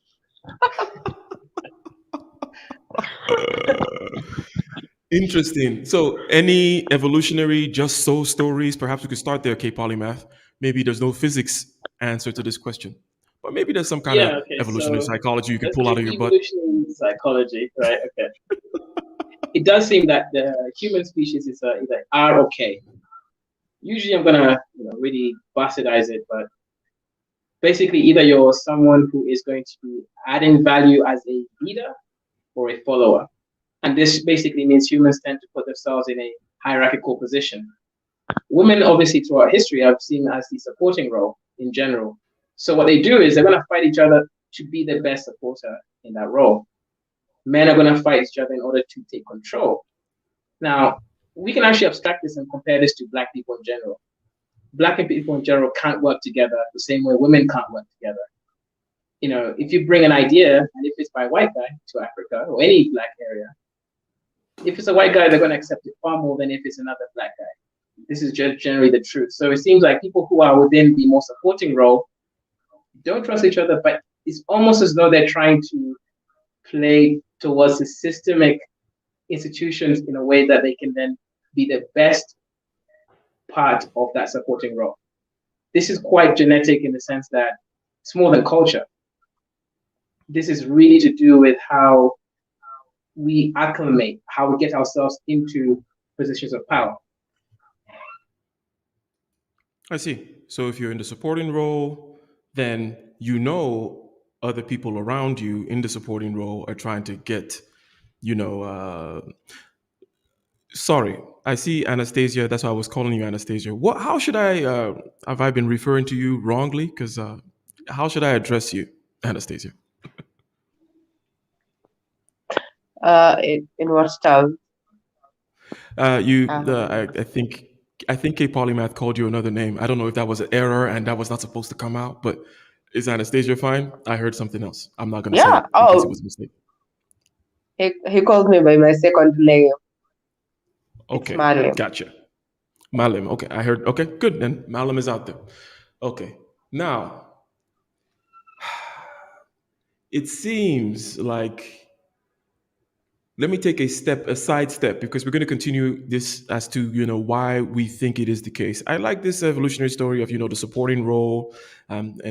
interesting. So, any evolutionary just so stories? Perhaps we could start there, K Polymath. Maybe there's no physics answer to this question, but maybe there's some kind of Yeah, okay, evolutionary so psychology you could let's pull take out of your butt. evolutionary psychology, right? Okay. It does seem that the human species is either R or K. Usually I'm gonna really bastardize it, but basically either you're someone who is going to be adding value as a leader or a follower. And this basically means humans tend to put themselves in a hierarchical position. Women, obviously, throughout history, have seen as the supporting role in general. So what they do is they're going to fight each other to be the best supporter in that role. Men are going to fight each other in order to take control. Now, we can actually abstract this and compare this to Black people in general. Black people in general can't work together the same way women can't work together. If you bring an idea, and if it's by a white guy to Africa or any Black area, if it's a white guy, they're going to accept it far more than if it's another Black guy. This is just generally the truth. So it seems like people who are within the more supporting role don't trust each other, but it's almost as though they're trying to play towards the systemic institutions in a way that they can then be the best part of that supporting role. This is quite genetic in the sense that it's more than culture. This is really to do with how we acclimate, how we get ourselves into positions of power. I see. So if you're in the supporting role, then other people around you in the supporting role are trying to get, you know, sorry, I see Anastasia. That's why I was calling you Anastasia. What? How should I? Have I been referring to you wrongly? Because how should I address you, Anastasia? In what style? I think K Polymath called you another name. I don't know if that was an error and that was not supposed to come out, but is Anastasia fine? I heard something else. I'm not going to say Yeah. it in case it Oh, was a mistake. he called me by my second name. It's Okay, Malim. gotcha. Malim. Okay, I heard. Okay, good. Then Malim is out there. Okay, now it seems like let me take a side step, because we're going to continue this as to why we think it is the case. I like this evolutionary story of the supporting role, and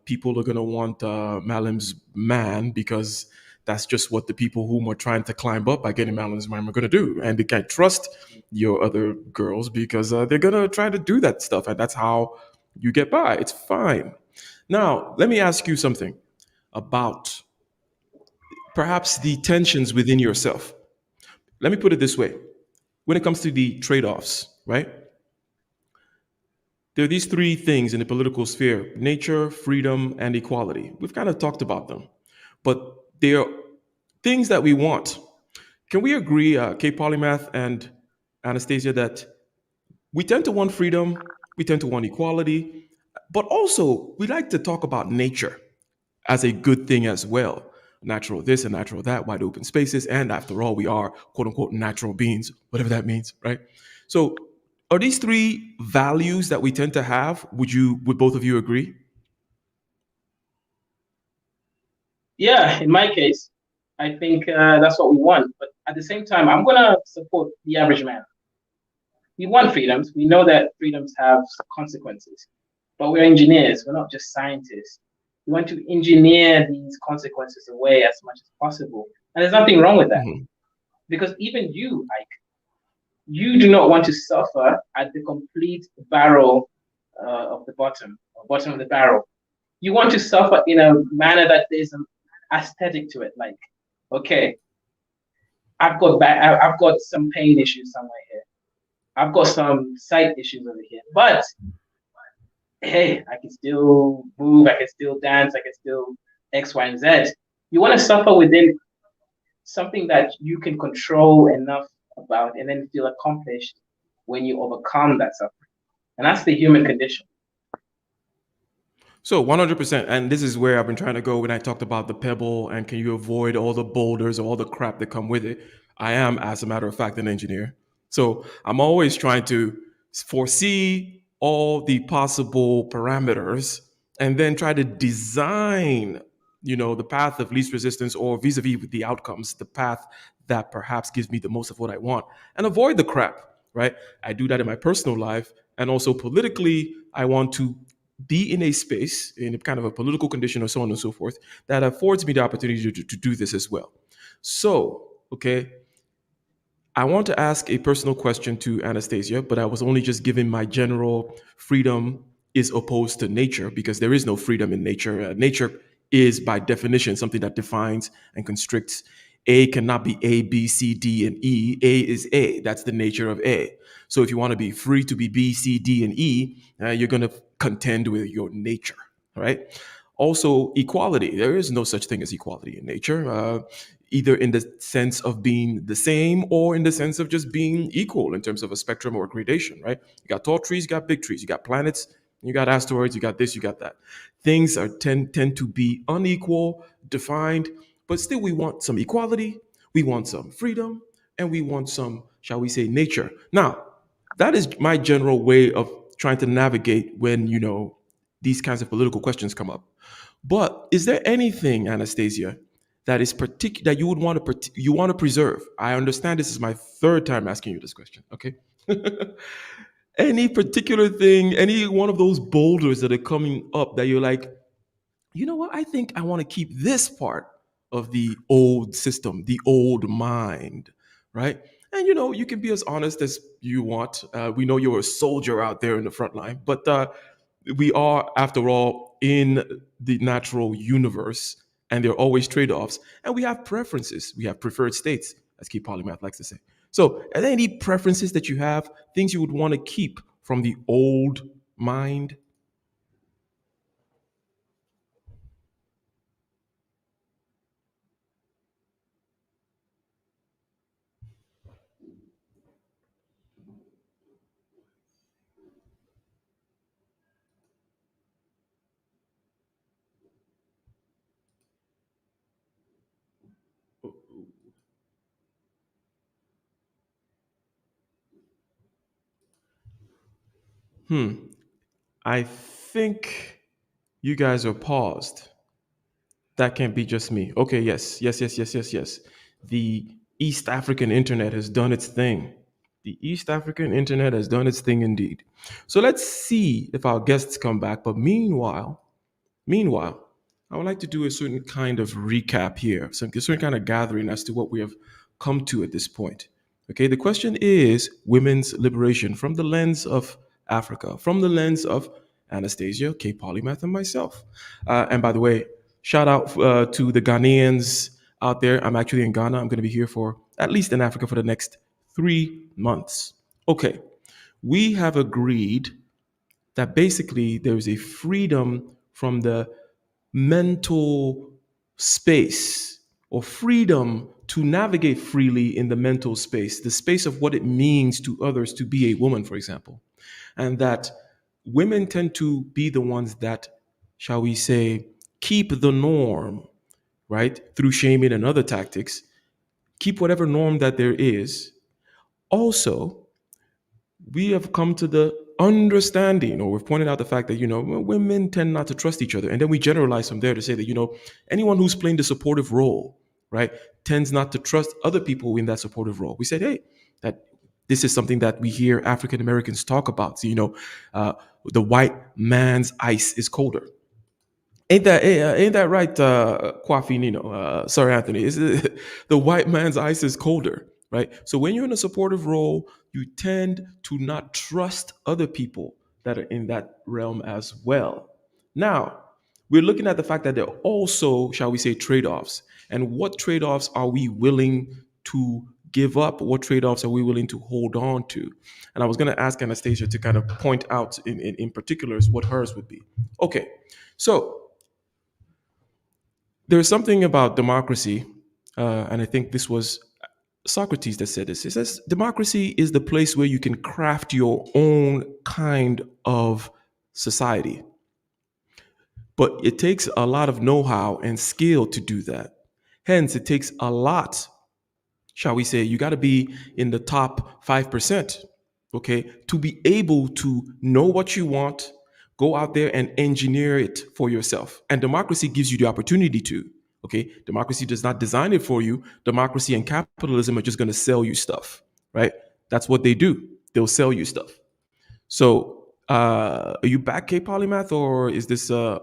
people are going to want Malim's man because that's just what the people who are trying to climb up by getting Malim's man are going to do, and they can't trust your other girls because they're going to try to do that stuff, and that's how you get by. It's fine. Now let me ask you something about perhaps the tensions within yourself. Let me put it this way. When it comes to the trade offs, right? There are these three things in the political sphere: nature, freedom, and equality. We've kind of talked about them, but they are things that we want. Can we agree, K Polymath and Anastasia, that we tend to want freedom, we tend to want equality, but also we like to talk about nature as a good thing as well. Natural this and natural that, wide open spaces, and after all, we are quote unquote natural beings, whatever that means, right? So, are these three values that we tend to have? Would both of you agree? Yeah, in my case, I think that's what we want. But at the same time, I'm going to support the average man. We want freedoms. We know that freedoms have consequences, but we're engineers. We're not just scientists. We want to engineer these consequences away as much as possible. And there's nothing wrong with that, Mhm. because even you, Ike, you do not want to suffer at the complete barrel of the bottom, or bottom of the barrel. You want to suffer in a manner that is aesthetic to it. Like, okay, I've got some pain issues somewhere here. I've got some sight issues over here. But hey, I can still move, I can still dance, I can still X, Y, and Z. You want to suffer within something that you can control enough about and then feel accomplished when you overcome that suffering. And that's the human condition. So 100%, and this is where I've been trying to go when I talked about the pebble and can you avoid all the boulders or all the crap that come with it. I am, as a matter of fact, an engineer. So I'm always trying to foresee all the possible parameters and then try to design, the path of least resistance or vis-a-vis with the outcomes, the path that perhaps gives me the most of what I want and avoid the crap, right? I do that in my personal life and also politically, I want to be in a space, in a kind of a political condition or so on and so forth, that affords me the opportunity to do this as well. So, okay, I want to ask a personal question to Anastasia, but I was only just giving my general freedom is opposed to nature because there is no freedom in nature. Nature is, by definition, something that defines and constricts. A cannot be A, B, C, D, and E. A is A. That's the nature of A. So if you want to be free to be B, C, D, and E, you're going to contend with your nature, right? Also, equality. There is no such thing as equality in nature, either in the sense of being the same or in the sense of just being equal in terms of a spectrum or gradation, right? You got tall trees, you got big trees, you got planets, you got asteroids, you got this, you got that. Things are tend to be unequal, defined, but still we want some equality, we want some freedom, and we want some, shall we say, nature. Now, that is my general way of trying to navigate when, these kinds of political questions come up. But is there anything, Anastasia, that is particular that you would want to you want to preserve? I understand this is my third time asking you this question. Okay. Any particular thing, any one of those boulders that are coming up that you're like, you know what? I think I want to keep this part of the old system, the old mind, right? And you can be as honest as you want. We know you're a soldier out there in the front line, but we are, after all, in the natural universe, and there are always trade-offs, and we have preferences. We have preferred states, as Key Polymath likes to say. So, are there any preferences that you have, things you would want to keep from the old mind? I think you guys are paused. That can't be just me. Okay, yes, yes, yes, yes, yes, yes. The East African internet has done its thing. The East African internet has done its thing indeed. So let's see if our guests come back. But meanwhile, I would like to do a certain kind of recap here, some a certain kind of gathering as to what we have come to at this point. Okay, the question is women's liberation from the lens of Africa, from the lens of Anastasia, K. Polymath, and myself. And by the way, shout out to the Ghanaians out there. I'm actually in Ghana. I'm going to be here for at least in Africa for the next 3 months. Okay, we have agreed that basically there is a freedom from the mental space or freedom to navigate freely in the mental space, the space of what it means to others to be a woman, for example. And that women tend to be the ones that, shall we say, keep the norm, right? Through shaming and other tactics, keep whatever norm that there is. Also, we have come to the understanding, or we've pointed out the fact that women tend not to trust each other, and then we generalize from there to say that anyone who's playing the supportive role, right, tends not to trust other people in that supportive role. We said, hey, that this is something that we hear African Americans talk about. So, the white man's ice is colder. Ain't that right, Kwafi Nino? Sorry, Anthony. Is it, the white man's ice is colder, right? So when you're in a supportive role, you tend to not trust other people that are in that realm as well. Now, we're looking at the fact that there are also, shall we say, trade-offs. And what trade-offs are we willing to give up? What trade-offs are we willing to hold on to? And I was going to ask Anastasia to kind of point out in particulars what hers would be. Okay, so there's something about democracy, and I think this was Socrates that said this. He says democracy is the place where you can craft your own kind of society. But it takes a lot of know how and skill to do that. Hence, it takes a lot, shall we say, you got to be in the top 5%, okay, to be able to know what you want, go out there and engineer it for yourself. And democracy gives you the opportunity to, okay? Democracy does not design it for you. Democracy and capitalism are just going to sell you stuff, right? That's what they do. They'll sell you stuff. So, are you back, K Polymath, or is this the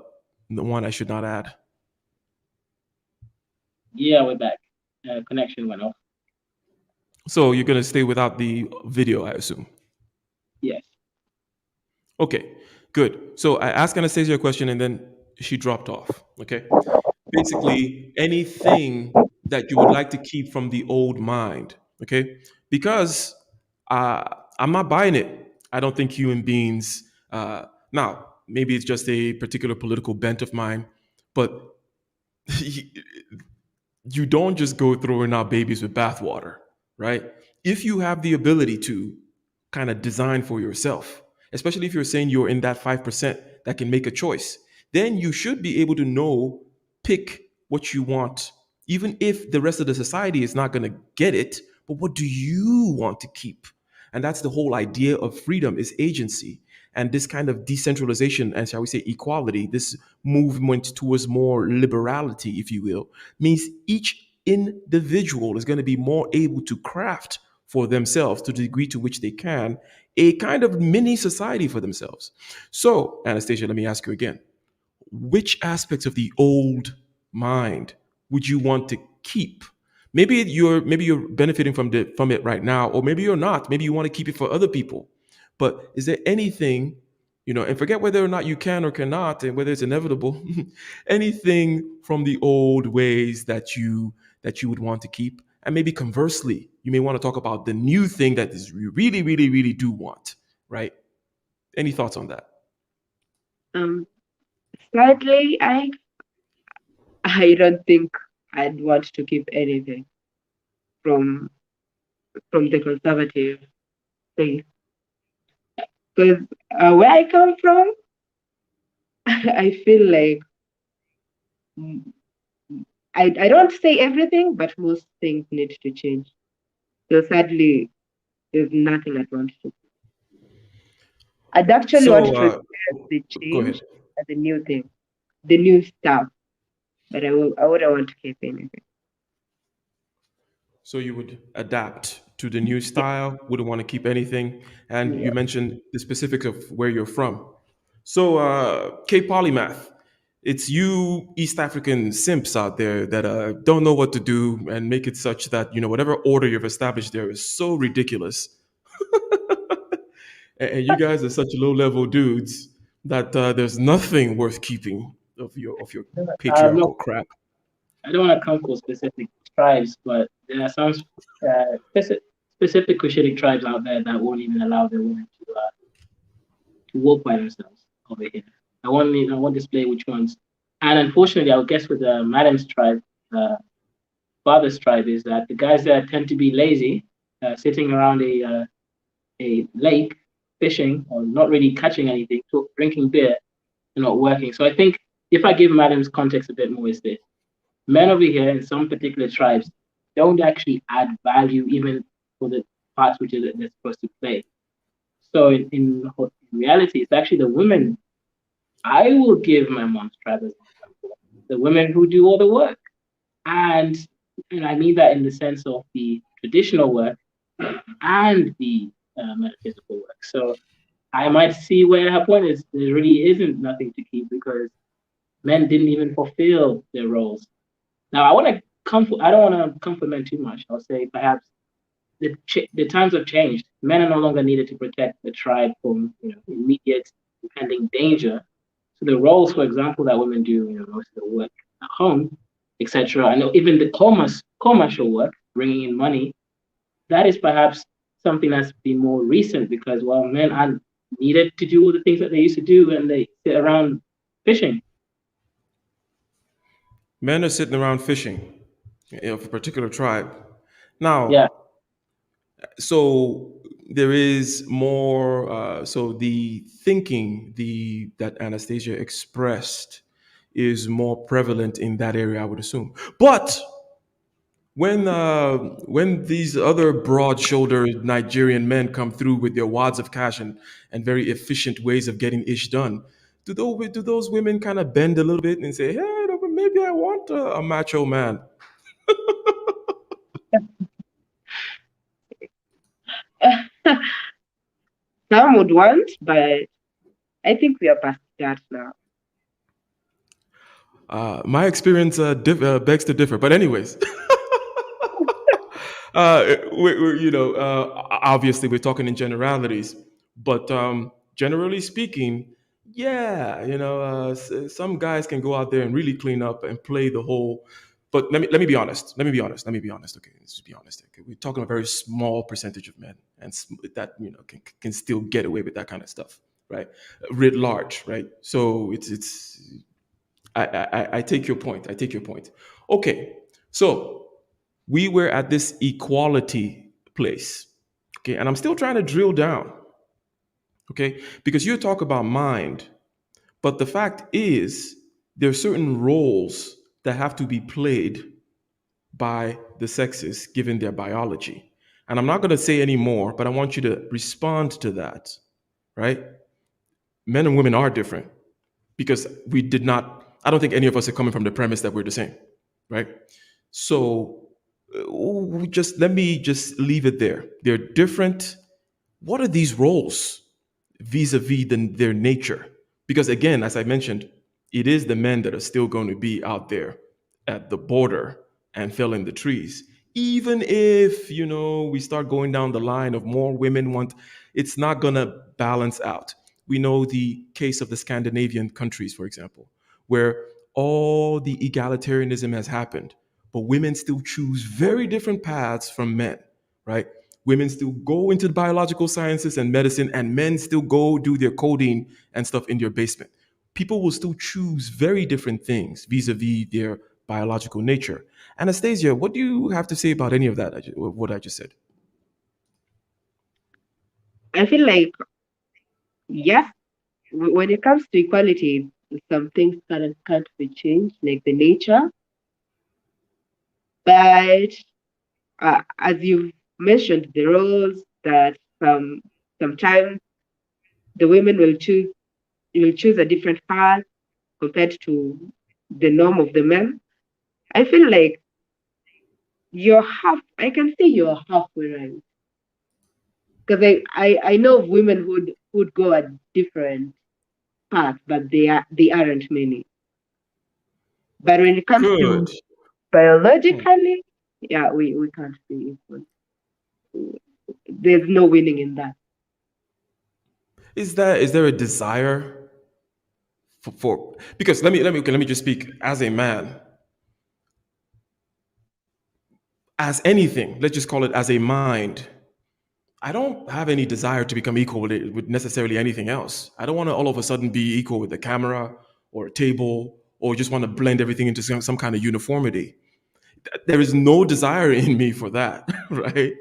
one I should not add? Yeah, we're back. Connection went off. So you're gonna stay without the video, I assume. Yes. Okay, good. So I asked Anastasia a question and then she dropped off. Okay. Basically, anything that you would like to keep from the old mind. Okay. Because I'm not buying it. I don't think human beings, now, maybe it's just a particular political bent of mine, but you don't just go throwing out babies with bathwater, right? If you have the ability to kind of design for yourself, especially if you're saying you're in that 5% that can make a choice, then you should be able to know, pick what you want, even if the rest of the society is not going to get it. But what do you want to keep? And that's the whole idea of freedom is agency. And this kind of decentralization and, shall we say, equality, this movement towards more liberality, if you will, means each individual is going to be more able to craft for themselves to the degree to which they can a kind of mini society for themselves. So, Anastasia, let me ask you again, which aspects of the old mind would you want to keep? Maybe you're benefiting from it right now, or maybe you're not. Maybe you want to keep it for other people. But is there anything, and forget whether or not you can or cannot, and whether it's inevitable, anything from the old ways that you would want to keep? And maybe conversely, you may want to talk about the new thing that is you really, really, really do want, right? Any thoughts on that? Um, Sadly, I don't think I'd want to keep anything from the conservative space because where I come from, I feel like mm, I don't say everything, but most things need to change. So sadly, there's nothing I want to. I'd actually want So, to experience the go ahead. change and the new thing, the new stuff, but I wouldn't want to keep anything. So you would adapt to the new style, wouldn't want to keep anything. And Yeah. you mentioned the specifics of where you're from. So, K Polymath, it's you East African simps out there that don't know what to do and make it such that, whatever order you've established there is so ridiculous. And you guys are such low level dudes that there's nothing worth keeping of your No, patriarchal crap. I don't want to come for specific tribes, but there are some specific Cushitic tribes out there that won't even allow their women to walk by themselves over here. I won't display which ones. And unfortunately, I would guess with the Madam's tribe, father's tribe, is that the guys there tend to be lazy, sitting around a lake fishing or not really catching anything, drinking beer and not working. So I think if I give Madam's context a bit more, is this: men over here in some particular tribes don't actually add value even for the parts which they're supposed to play. So in reality, it's actually the women. I will give my mom's tribe as an example. The women who do all the work. And I mean that in the sense of the traditional work and the metaphysical work. So I might see where her point is. There really isn't nothing to keep because men didn't even fulfill their roles. Now I don't want to compliment too much. I'll say perhaps the times have changed. Men are no longer needed to protect the tribe from immediate impending danger. So the roles, for example, that women do, most of the work at home, etc., and even the commercial work, bringing in money, that is perhaps something that's been more recent because, well, men aren't needed to do all the things that they used to do when they sit around fishing. Men are sitting around fishing of a particular tribe. Yeah, Now, so there is more. So the thinking that Anastasia expressed is more prevalent in that area, I would assume. But when these other broad-shouldered Nigerian men come through with their wads of cash and very efficient ways of getting ish done, do those women kind of bend a little bit and say, "Hey, no, but maybe I want a macho man"? Some would want, but I think we are past that now. My experience begs to differ. But anyways, obviously we're talking in generalities, but generally speaking, yeah, some guys can go out there and really clean up and play the whole. But let me be honest. Let me be honest. Okay, let's just be honest. Okay, we're talking a very small percentage of men, and that can still get away with that kind of stuff, right? Writ large, right? So it's. I take your point. I take your point. Okay, so we were at this equality place. Okay, and I'm still trying to drill down. Okay, because you talk about mind, but the fact is there are certain roles that have to be played by the sexes given their biology. And I'm not going to say any more, but I want you to respond to that, right? Men and women are different because we did not, I don't think any of us are coming from the premise that we're the same, right? So just let me just leave it there. They're different. What are these roles vis-a-vis their nature? Because again, as I mentioned, it is the men that are still going to be out there at the border and felling the trees. Even if, we start going down the line of more women want, it's not going to balance out. We know the case of the Scandinavian countries, for example, where all the egalitarianism has happened, but women still choose very different paths from men, right? Women still go into the biological sciences and medicine, and men still go do their coding and stuff in their basement. People will still choose very different things vis-a-vis their biological nature. Anastasia, what do you have to say about any of that? What I just said? I feel like, yes, when it comes to equality, some things can't be changed, like the nature. But as you've mentioned, the roles that sometimes the women will choose a different path compared to the norm of the men. I feel like I can say you're halfway right. Because I know of women who'd go a different path, but they aren't many. But when it comes Good. to biologically, yeah, we can't be equal. There's no winning in that. Is there a desire for because let me just speak as a man, as anything, let's just call it as a mind. I don't have any desire to become equal with necessarily anything else. I don't want to all of a sudden be equal with a camera or a table or just want to blend everything into some kind of uniformity. There is no desire in me for that, right?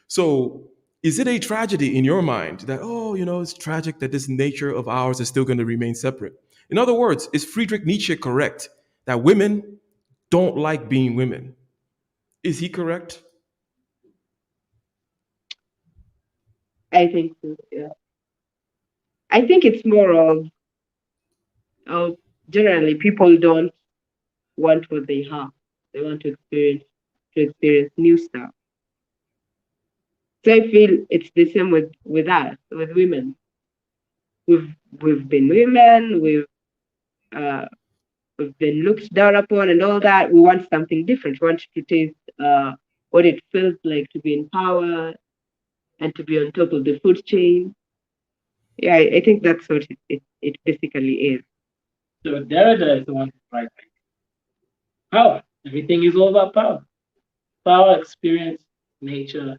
So, is it a tragedy in your mind that, oh, it's tragic that this nature of ours is still going to remain separate? In other words, is Friedrich Nietzsche correct that women don't like being women? Is he correct? I think so. Yeah. I think it's more of generally people don't want what they have. They want to experience new stuff. So I feel it's the same with us, with women. We've been women, uh we've been looked down upon and all that. We want something different. We want to taste what it feels like to be in power and to be on top of the food chain. Yeah, I think that's what it basically is. So Derrida is the one who's right. Power. Everything is all about power. Power, experience, nature,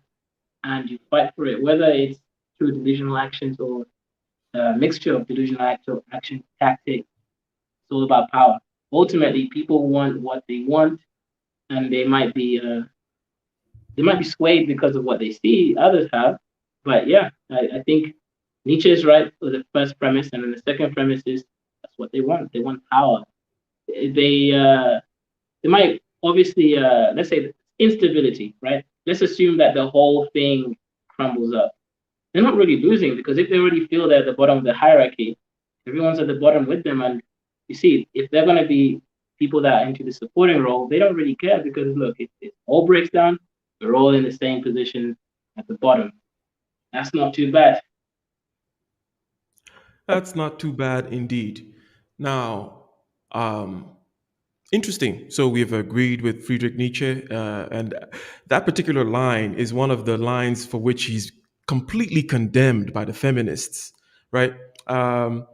and you fight for it, whether it's through delusional actions or a mixture of delusional action tactics. It's all about power. Ultimately, people want what they want, and they might be swayed because of what they see others have. But yeah, I think Nietzsche is right with the first premise, and then the second premise is that's what they want. They want power. They might obviously let's say instability, right? Let's assume that the whole thing crumbles up. They're not really losing because if they already feel they're at the bottom of the hierarchy, everyone's at the bottom with them. And you see, if they're going to be people that are into the supporting role, they don't really care because look, if it all breaks down, we're all in the same position at the bottom. That's not too bad. That's not too bad indeed. Now, um, interesting. So we've agreed with Friedrich Nietzsche, and that particular line is one of the lines for which he's completely condemned by the feminists, right? And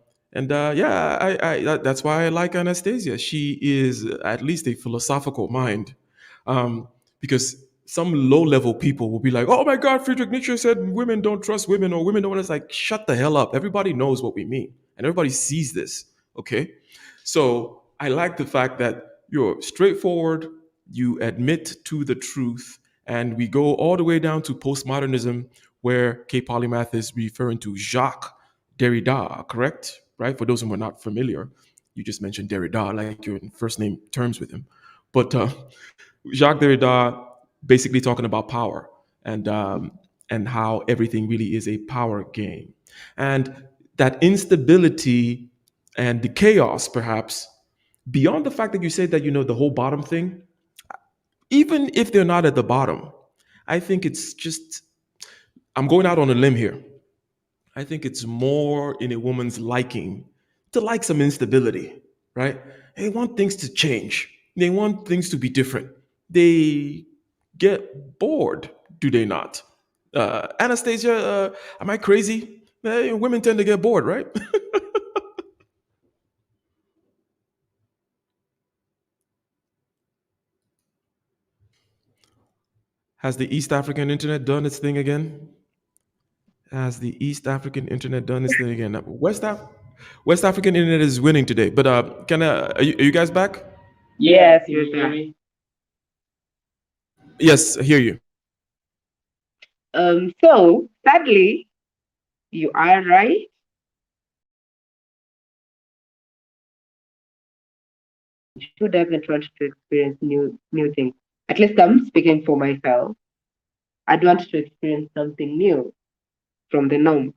yeah, that's why I like Anastasia. She is at least a philosophical mind, because some low-level people will be like, "Oh my God, Friedrich Nietzsche said women don't trust women or women don't." It's like, shut the hell up. Everybody knows what we mean, and everybody sees this. Okay, so I like the fact that you're straightforward, you admit to the truth, and we go all the way down to postmodernism, where K Polymath is referring to Jacques Derrida, correct? Right? For those who are not familiar, you just mentioned Derrida like you're in first name terms with him. But Jacques Derrida basically talking about power and how everything really is a power game, and that instability and the chaos, perhaps beyond the fact that you said that the whole bottom thing, even if they're not at the bottom, I think it's just I'm going out on a limb here. I think it's more in a woman's liking to like some instability, right? They want things to change. They want things to be different. They get bored, do they not? Anastasia, am I crazy? Women tend to get bored, right? Has the East African internet done its thing again? Has the East African internet done its thing again? West African internet is winning today. But are you guys back? Yeah, Yes, can you're you hear there. me? Yes, I hear you. So sadly, you are right. Who doesn't want to experience new things? At least I'm speaking for myself. I'd want to experience something new from the norm.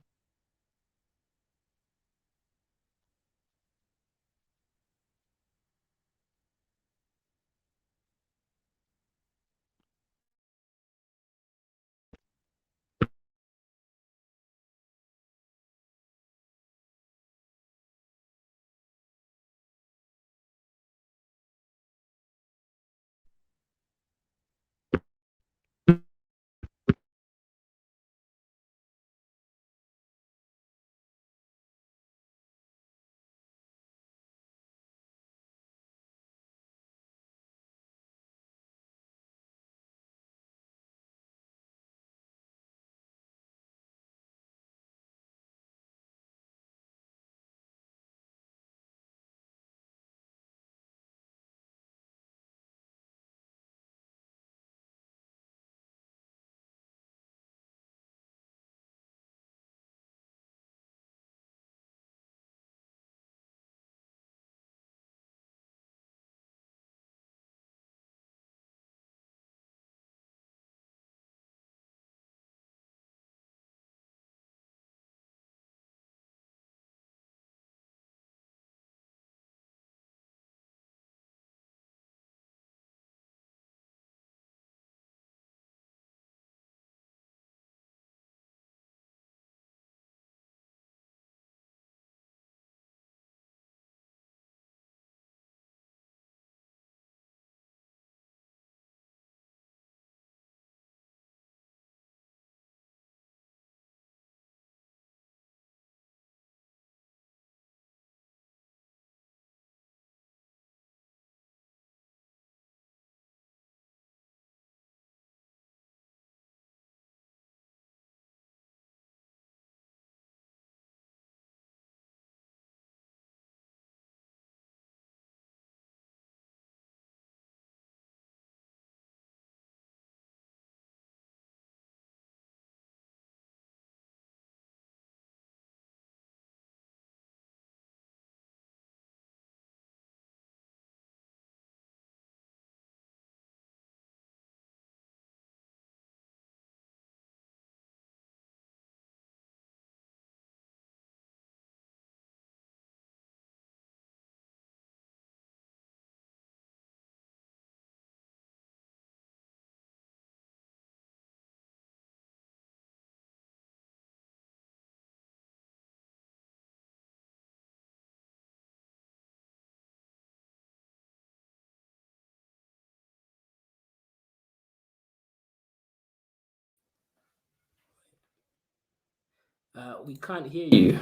We can't hear you.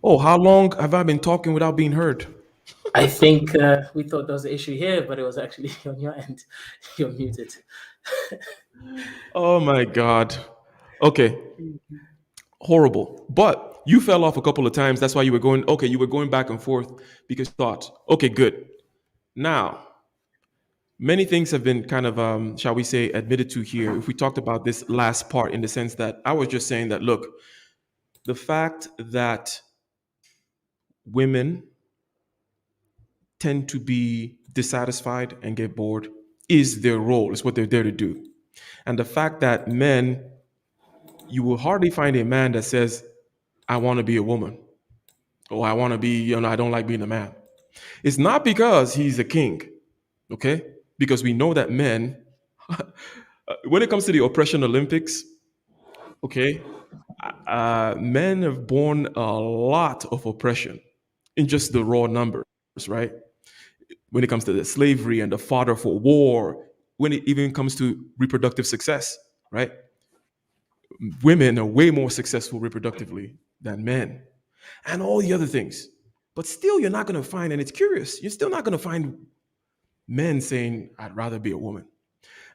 Oh, how long have I been talking without being heard? I think we thought there was an issue here, but it was actually on your end. You're muted. Oh my God. Okay, horrible. But you fell off a couple of times. That's why you were going, okay, you were going back and forth because you thought, okay, good. Now, many things have been kind of, shall we say, admitted to here. If we talked about this last part in the sense that I was just saying that, look, the fact that women tend to be dissatisfied and get bored is their role, it's what they're there to do. And the fact that men, you will hardly find a man that says, I want to be a woman, or I want to be, I don't like being a man. It's not because he's a king, okay? Because we know that men, when it comes to the oppression Olympics, okay, men have borne a lot of oppression in just the raw numbers, right? When it comes to the slavery and the fodder for war, when it even comes to reproductive success, right? Women are way more successful reproductively than men, and all the other things. But still, you're not going to find, and it's curious, you're still not going to find men saying, I'd rather be a woman.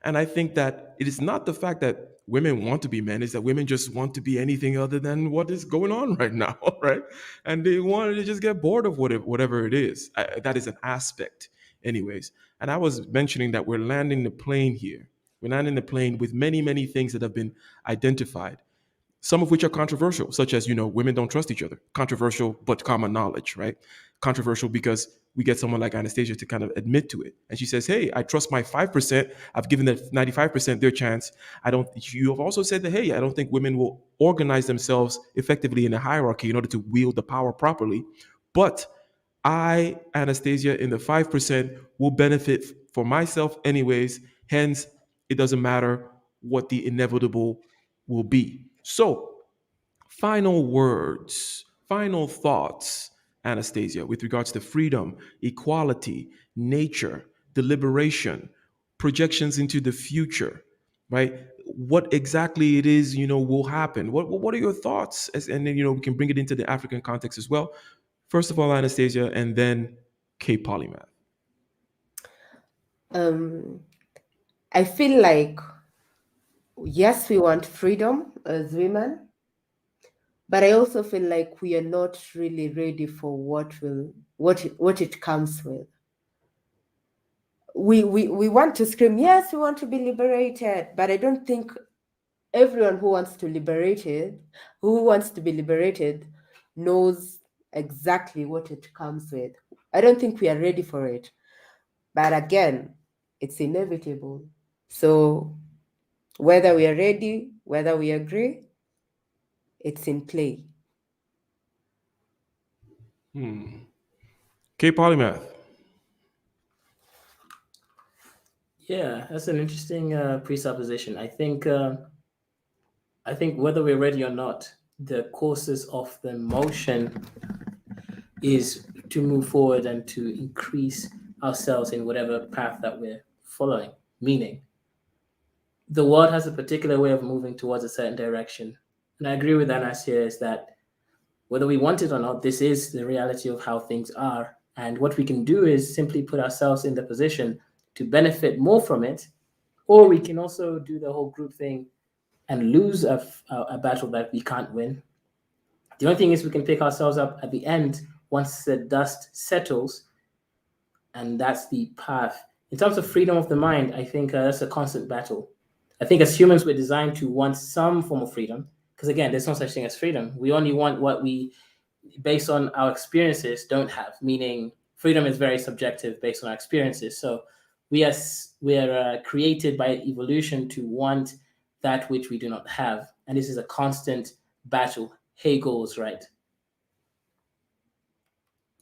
And I think that it is not the fact that women want to be men, it's that women just want to be anything other than what is going on right now, right? And they want to just get bored of whatever it is. That is an aspect, anyways. And I was mentioning that we're landing the plane here. We're landing the plane with many, many things that have been identified, some of which are controversial, such as, women don't trust each other. Controversial, but common knowledge, right? Controversial because we get someone like Anastasia to kind of admit to it. And she says, hey, I trust my 5%. I've given the 95% their chance. You have also said that, hey, I don't think women will organize themselves effectively in a hierarchy in order to wield the power properly. But I, Anastasia, in the 5% will benefit for myself anyways. Hence, it doesn't matter what the inevitable will be. So, final words, final thoughts, Anastasia, with regards to freedom, equality, nature, deliberation, projections into the future, right? What exactly it is, will happen. What are your thoughts? And then, we can bring it into the African context as well. First of all, Anastasia, and then K Polymath. Um, I feel like, yes, we want freedom as women, but I also feel like we are not really ready for what it comes with. We want to scream, yes, we want to be liberated, but I don't think everyone who wants to be liberated knows exactly what it comes with. I don't think we are ready for it. But again, it's inevitable. So whether we are ready, whether we agree, it's in play. K Polymath. Yeah, that's an interesting presupposition. I think whether we're ready or not, the courses of the motion is to move forward and to increase ourselves in whatever path that we're following. Meaning, the world has a particular way of moving towards a certain direction. And I agree with Anas here is that whether we want it or not, this is the reality of how things are. And what we can do is simply put ourselves in the position to benefit more from it, or we can also do the whole group thing and lose a battle that we can't win. The only thing is we can pick ourselves up at the end once the dust settles, and that's the path. In terms of freedom of the mind, I think that's a constant battle. I think as humans, we're designed to want some form of freedom, because again, there's no such thing as freedom. We only want what we, based on our experiences, don't have, meaning freedom is very subjective based on our experiences. So we are created by evolution to want that which we do not have. And this is a constant battle. Hegel is right.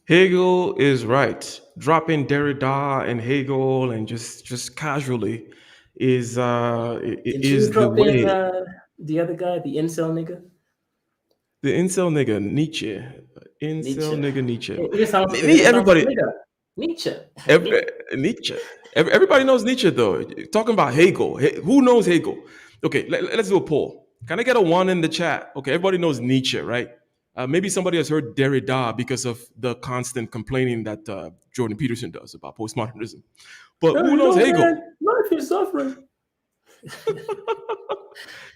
Hegel is right. Dropping Derrida and Hegel and just casually is Did you is the drop in way. the other guy, the incel nigga? The incel nigga Nietzsche, incel Nietzsche. nigga Nietzsche. It just sounds Everybody, nigga. Nietzsche. Nietzsche. Everybody knows Nietzsche though. Talking about Hegel. Who knows Hegel? Okay, let's do a poll. Can I get a one in the chat? Okay, everybody knows Nietzsche, right? Maybe somebody has heard Derrida because of the constant complaining that Jordan Peterson does about postmodernism. But No, who you knows know, Hegel? man, life is suffering.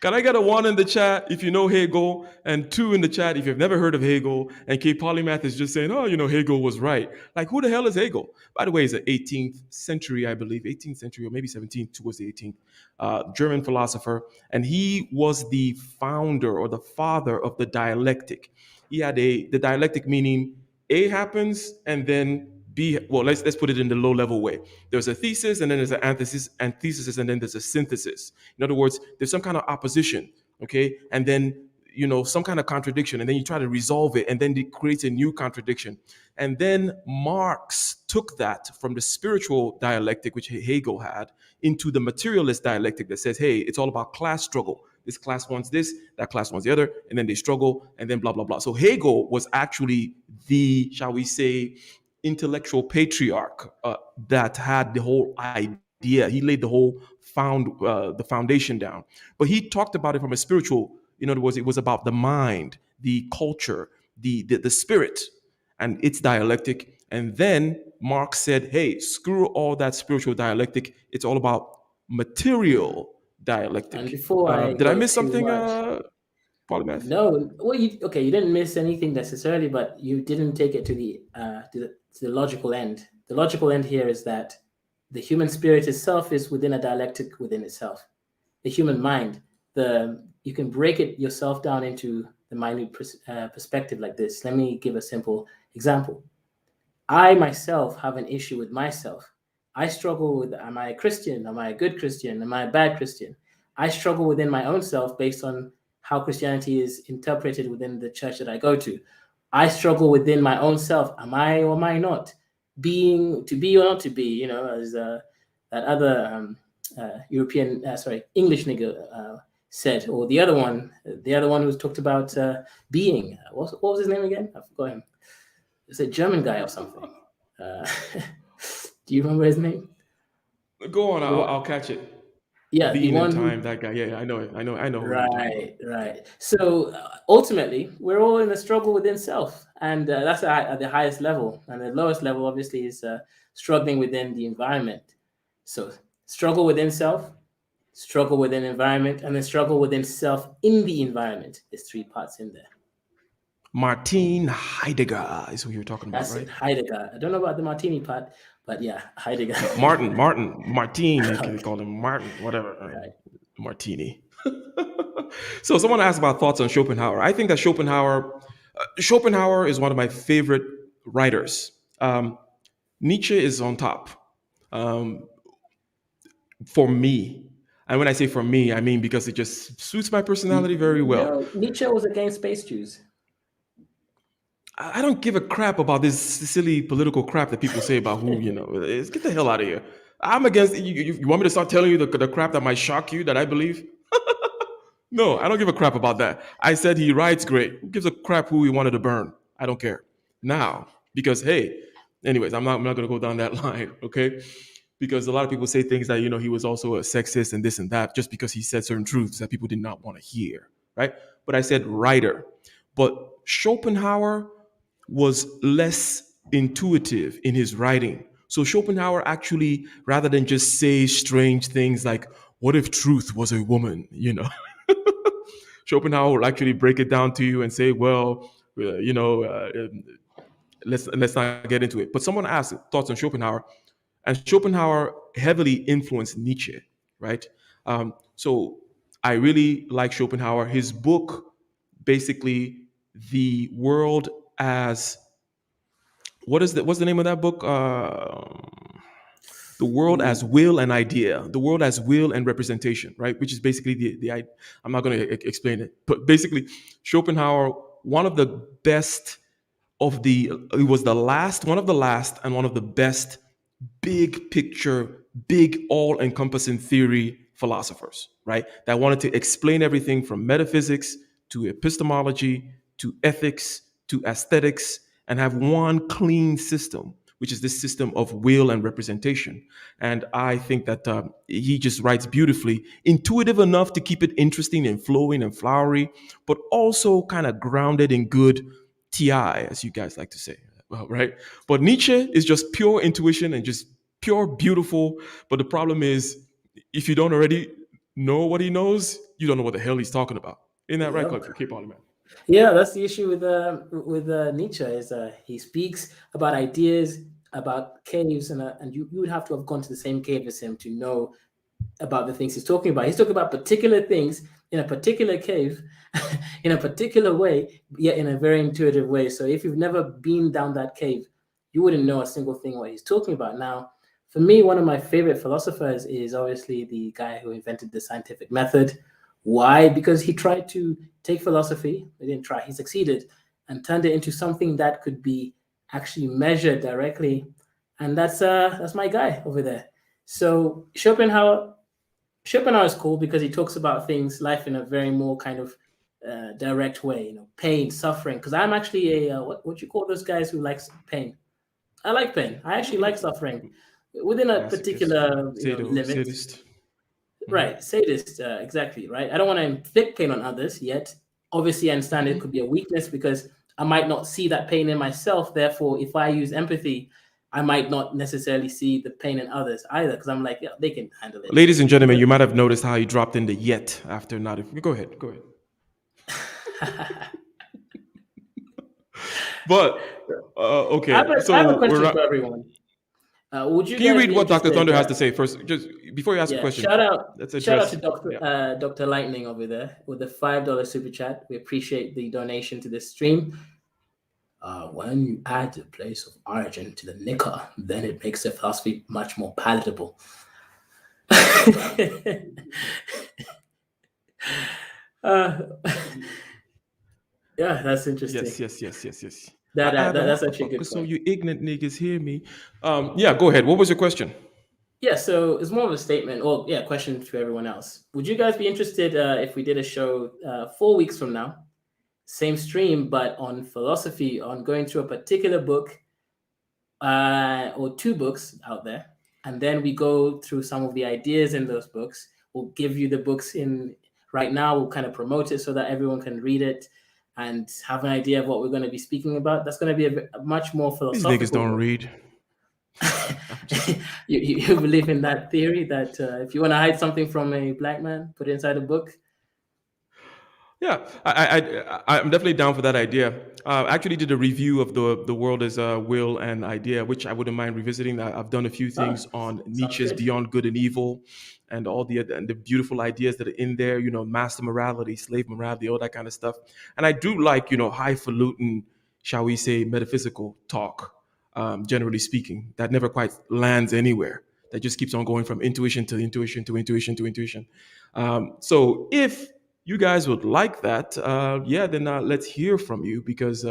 Can I get a one in the chat if you know Hegel, and two in the chat if you've never heard of Hegel? And K Polymath is just saying, oh, Hegel was right. Like, who the hell is Hegel? By the way, he's an 18th century, I believe, 18th century or maybe 17th towards the 18th, German philosopher. And he was the founder or the father of the dialectic. He had the dialectic meaning A happens and then B, well, let's put it in the low level way. There's a thesis and then there's an antithesis and then there's a synthesis. In other words, there's some kind of opposition, okay? And then, some kind of contradiction, and then you try to resolve it, and then it creates a new contradiction. And then Marx took that from the spiritual dialectic, which Hegel had, into the materialist dialectic that says, hey, it's all about class struggle. This class wants this, that class wants the other, and then they struggle, and then blah, blah, blah. So Hegel was actually the, shall we say, intellectual patriarch that had the whole idea. He laid the foundation down. But he talked about it from a spiritual, in other words, it was about the mind, the culture, the spirit, and its dialectic. And then Marx said, hey, screw all that spiritual dialectic. It's all about material dialectic. And before I Did I go miss too something, much, Polymath? no, well, you didn't miss anything necessarily, but you didn't take it to the logical end. The logical end here is that the human spirit itself is within a dialectic within itself. The human mind, you can break it yourself down into the minute perspective like this. Let me give a simple example. I myself have an issue with myself. I struggle with, am I a Christian? Am I a good Christian? Am I a bad Christian? I struggle within my own self based on how Christianity is interpreted within the church that I go to. I struggle within my own self. Am I or am I not? To be or not to be, as that other English nigga said, or the other one who talked about being. What was his name again? I forgot him. It's a German guy or something. Do you remember his name? Go on, I'll catch it. Yeah, Being the one in time, that guy. Yeah, I know it. I know who you're talking about. Right. So ultimately, we're all in a struggle within self, and that's at the highest level. And the lowest level, obviously, is struggling within the environment. So struggle within self, struggle within environment, and then struggle within self in the environment. There's 3 parts in there. Martin Heidegger is who you're talking about, That's right? it, Heidegger. I don't know about the martini part, but yeah, Heidegger. Martin, they call him Martin, whatever. Right. Martini. So someone asked about thoughts on Schopenhauer. I think that Schopenhauer is one of my favorite writers. Nietzsche is on top for me. And when I say for me, I mean because it just suits my personality very well. No, Nietzsche was against space Jews. I don't give a crap about this silly political crap that people say about who, get the hell out of here. I'm against, you want me to start telling you the crap that might shock you that I believe? No, I don't give a crap about that. I said he writes great. Who gives a crap who he wanted to burn? I don't care. Now, because, hey, anyways, I'm not going to go down that line, okay? Because a lot of people say things that, he was also a sexist and this and that just because he said certain truths that people did not want to hear, right? But I said writer. But Schopenhauer was less intuitive in his writing. So Schopenhauer actually, rather than just say strange things like, what if truth was a woman, Schopenhauer will actually break it down to you and say, well, let's not get into it. But someone asked thoughts on Schopenhauer, and Schopenhauer heavily influenced Nietzsche, right? So I really like Schopenhauer. His book, basically, The World as what's the name of that book? The World as Will and Idea, the World as Will and Representation, right? Which is basically I'm not going to explain it, but basically Schopenhauer, one of the best it was one of the last and one of the best big picture, big all-encompassing theory philosophers, right? That wanted to explain everything from metaphysics to epistemology to ethics to aesthetics and have one clean system, which is this system of will and representation. And I think that he just writes beautifully, intuitive enough to keep it interesting and flowing and flowery, but also kind of grounded in good TI, as you guys like to say. Well, right? But Nietzsche is just pure intuition and just pure beautiful. But the problem is, if you don't already know what he knows, you don't know what the hell he's talking about. Isn't that right, Yep. Cliff? Keep on, man. Yeah, that's the issue with Nietzsche is he speaks about ideas, about caves, and you would have to have gone to the same cave as him to know about the things he's talking about. He's talking about particular things in a particular cave, in a particular way, yet in a very intuitive way. So if you've never been down that cave, you wouldn't know a single thing what he's talking about. Now, for me, one of my favorite philosophers is obviously the guy who invented the scientific method. Why? Because he tried to take philosophy, he didn't try, he succeeded, and turned it into something that could be actually measured directly. And that's my guy over there. So Schopenhauer is cool because he talks about things, life in a very more kind of direct way, pain, suffering. Because I'm actually a what you call those guys who likes pain? I like pain. I actually like suffering within a particular limit. Sadist. Right, sadist, exactly, right? I don't want to inflict pain on others yet. Obviously, I understand it could be a weakness because I might not see that pain in myself. Therefore, if I use empathy, I might not necessarily see the pain in others either because I'm like, yeah, they can handle it. Ladies and gentlemen, you might have noticed how he dropped in the yet after not. Go ahead. But okay, I have a question for everyone. Would you Can you guys read be what Dr. interested, Thunder has to say first? Just before you ask a question. Shout out Let's to address. Dr. Lightning over there with the $5 super chat. We appreciate the donation to this stream. When you add the place of origin to the nicker, then it makes the philosophy much more palatable. Yeah, that's interesting. Yes. That's actually a good point. So you ignorant niggas hear me. Yeah, go ahead. What was your question? Yeah, so it's more of a statement, or question to everyone else. Would you guys be interested if we did a show 4 weeks from now, same stream, but on philosophy, on going through a particular book or two books out there, and then we go through some of the ideas in those books. We'll give you the books in right now. We'll kind of promote it so that everyone can read it and have an idea of what we're going to be speaking about. That's going to be a much more philosophical. These niggas don't read. You believe in that theory that if you want to hide something from a black man, put it inside a book? Yeah, I'm definitely down for that idea. I actually did a review of the world as a will and idea, which I wouldn't mind revisiting. I've done a few things on Nietzsche's Beyond Good and Evil, and all the beautiful ideas that are in there. Master morality, slave morality, all that kind of stuff. And I do like highfalutin, shall we say, metaphysical talk. Generally speaking, that never quite lands anywhere. That just keeps on going from intuition to intuition to intuition to intuition. So if you guys would like that, then let's hear from you because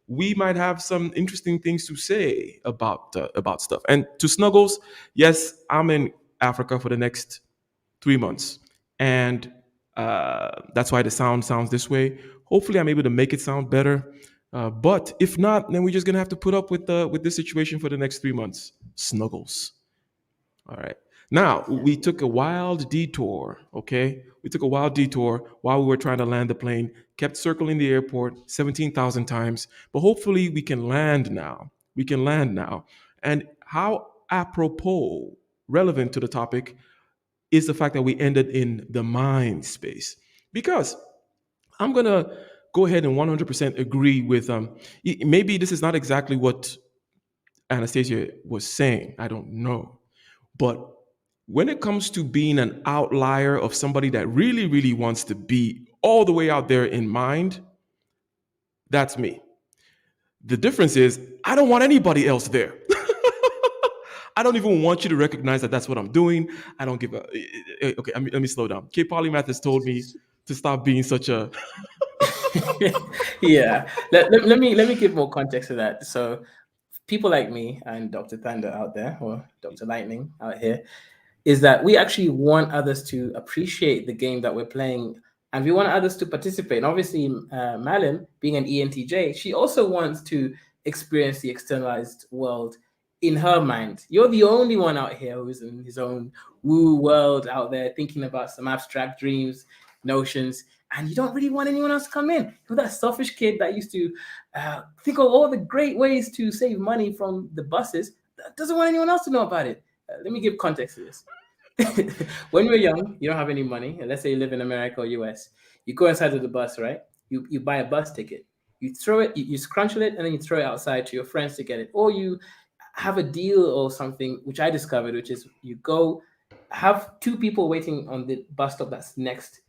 we might have some interesting things to say about stuff. And to Snuggles, yes, I'm in Africa for the next 3 months, and that's why the sound sounds this way. Hopefully, I'm able to make it sound better. But if not, then we're just gonna have to put up with this situation for the next 3 months. Snuggles. All right. Now, we took a wild detour, okay? We took a wild detour while we were trying to land the plane, kept circling the airport 17,000 times, but hopefully we can land now. And how apropos, relevant to the topic, is the fact that we ended in the mind space. Because I'm going to go ahead and 100% agree with, maybe this is not exactly what Anastasia was saying. I don't know. But when it comes to being an outlier of somebody that really, really wants to be all the way out there in mind, that's me. The difference is I don't want anybody else there. I don't even want you to recognize that that's what I'm doing. I don't give a... Okay, let me slow down. K Polymath has told me to stop being such a... Yeah. Let me give more context to that. So people like me and Dr. Thunder out there, or Dr. Lightning out here, is that we actually want others to appreciate the game that we're playing, and we want others to participate. And obviously, Malin, being an ENTJ, she also wants to experience the externalized world in her mind, you're the only one out here who's in his own woo world out there thinking about some abstract dreams, notions, and you don't really want anyone else to come in. You're that selfish kid that used to think of all the great ways to save money from the buses, that doesn't want anyone else to know about it. Let me give context to this. When you're young, you don't have any money, and let's say you live in America or US, you go inside of the bus, right? You buy a bus ticket, you throw it, you scrunch it, and then you throw it outside to your friends to get it, or you have a deal or something, which I discovered, which is you go have two people waiting on the bus stop that's next,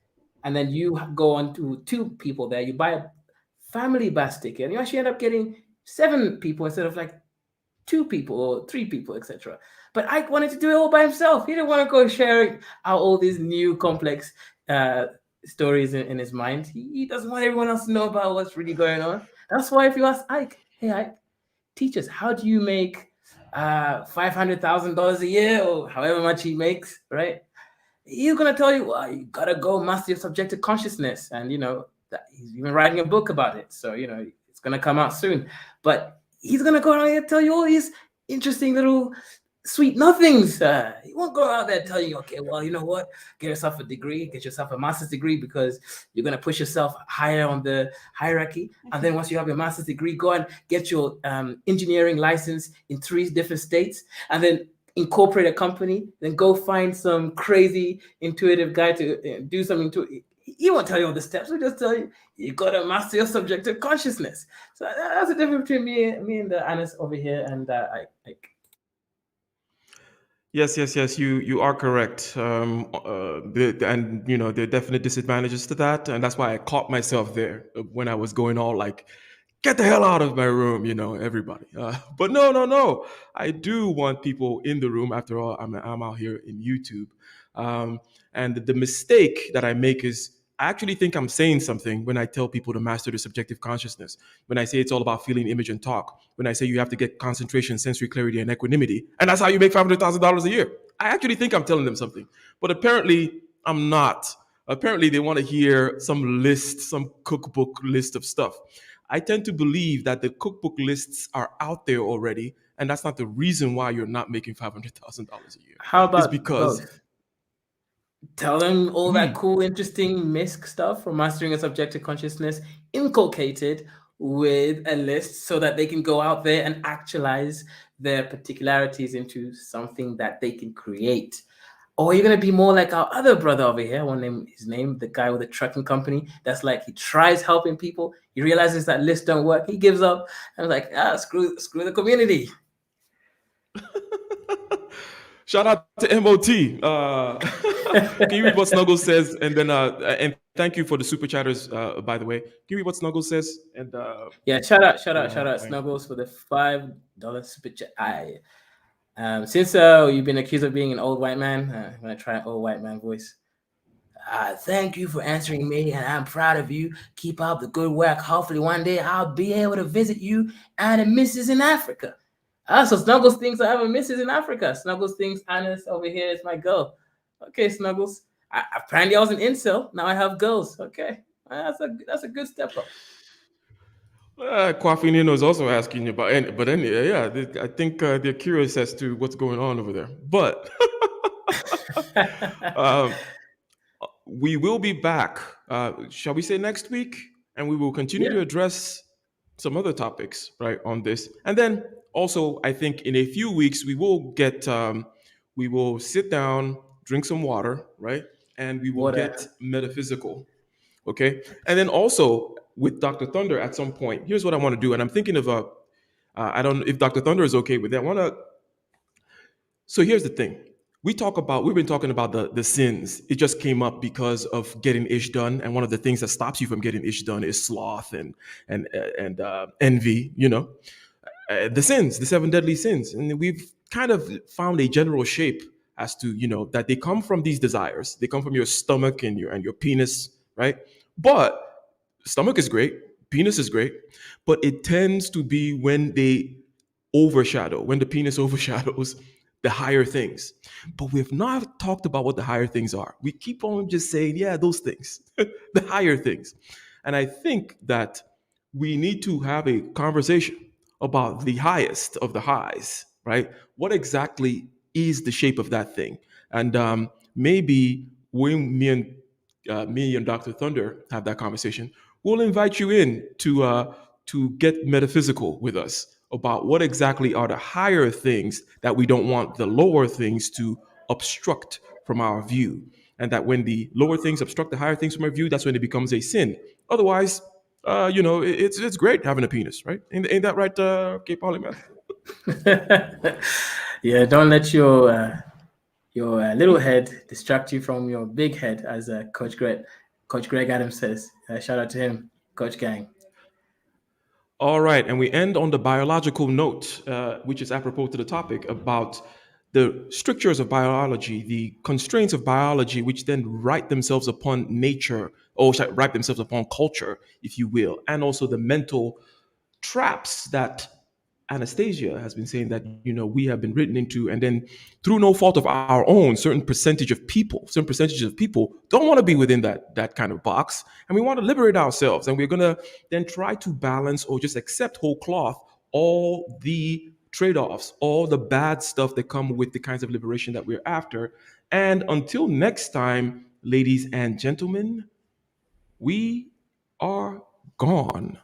and then you go on to two people there. You buy a family bus ticket, and you actually end up getting seven people instead of like two people or three people, etc. But Ike wanted to do it all by himself. He didn't want to go sharing out all these new complex stories in his mind. He doesn't want everyone else to know about what's really going on. That's why if you ask Ike, hey Ike, teach us, how do you make $500,000 a year or however much he makes, right? He's gonna tell you, well, you gotta go master your subjective consciousness, and that he's even writing a book about it. So it's gonna come out soon. But he's gonna go around here and tell you all these interesting little sweet nothings. He won't go out there and tell you, okay, well, you know what? Get yourself a degree, get yourself a master's degree because you're gonna push yourself higher on the hierarchy. And then once you have your master's degree, go and get your engineering license in 3 different states, and then incorporate a company. Then go find some crazy intuitive guy to do something to it. He won't tell you all the steps. He'll just tell you, you gotta master your subjective consciousness. So that's the difference between me and the Anis over here, and Yes, yes, yes. You are correct. And there are definite disadvantages to that, and that's why I caught myself there when I was going all like, "Get the hell out of my room," everybody. But no, no, no. I do want people in the room. After all, I'm out here in YouTube, and the mistake that I make is I actually think I'm saying something when I tell people to master the subjective consciousness. When I say it's all about feeling, image, and talk. When I say you have to get concentration, sensory clarity, and equanimity, and that's how you make $500,000 a year. I actually think I'm telling them something, but apparently I'm not. Apparently they want to hear some list, some cookbook list of stuff. I tend to believe that the cookbook lists are out there already, and that's not the reason why you're not making $500,000 a year. how It's about because both? Tell them all that cool, interesting MISC stuff from mastering a subjective consciousness, inculcated with a list so that they can go out there and actualize their particularities into something that they can create. Or you're gonna be more like our other brother over here. I won't name his name, the guy with the trucking company. That's like he tries helping people. He realizes that lists don't work. He gives up and like, screw the community. shout out to MOT. Can you read what Snuggle says? And then and thank you for the super chatters, by the way. Can you read what Snuggle says? And yeah, shout out Snuggles for the $5 super chat. Since you've been accused of being an old white man, I'm gonna try an old white man voice. Thank you for answering me, and I'm proud of you. Keep up the good work. Hopefully, one day I'll be able to visit you and a missus in Africa. So Snuggles thinks I have a missus in Africa. Snuggles thinks Anna's over here is my girl. Okay, Snuggles. Apparently, I was an incel. Now I have girls. Okay, that's a good step up. Quafinino is also asking you about, but anyway, yeah, I think they're curious as to what's going on over there. But we will be back, shall we say next week? And we will continue to address some other topics, right, on this. And then also, I think in a few weeks, we will sit down, drink some water, right? And we will get metaphysical, okay? And then also with Dr. Thunder at some point, here's what I want to do. And I'm thinking of I don't know if Dr. Thunder is okay with that. So here's the thing. We've been talking about the sins. It just came up because of getting ish done. And one of the things that stops you from getting ish done is sloth and envy, the sins, the 7 deadly sins. And we've kind of found a general shape as to, that they come from these desires. They come from your stomach and your penis, right? But stomach is great, penis is great, but it tends to be when the penis overshadows the higher things. But we've not talked about what the higher things are. We keep on just saying, yeah, those things, the higher things. And I think that we need to have a conversation about the highest of the highs, right? What exactly is the shape of that thing? And maybe when me and Dr. Thunder have that conversation, we'll invite you in to get metaphysical with us about what exactly are the higher things that we don't want the lower things to obstruct from our view, and that when the lower things obstruct the higher things from our view, that's when it becomes a sin. Otherwise, it's great having a penis, right? Ain't that right, K Polymath? Yeah, don't let your little head distract you from your big head, as Coach Greg Adams says. Shout out to him, Coach Gang. All right, and we end on the biological note, which is apropos to the topic about the strictures of biology, the constraints of biology, which then write themselves upon nature, or write themselves upon culture, if you will, and also the mental traps that Anastasia has been saying that we have been written into, and then through no fault of our own, certain percentages of people don't want to be within that kind of box, and we want to liberate ourselves, and we're gonna then try to balance or just accept whole cloth all the trade-offs, all the bad stuff that come with the kinds of liberation that we're after. And until next time, ladies and gentlemen, we are gone.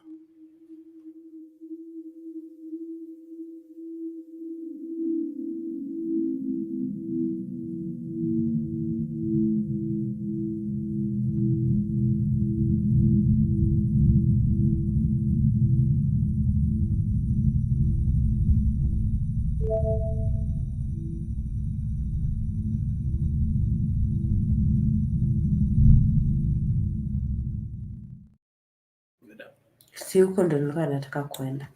Si huko ndo nilikuwa nataka kwenda.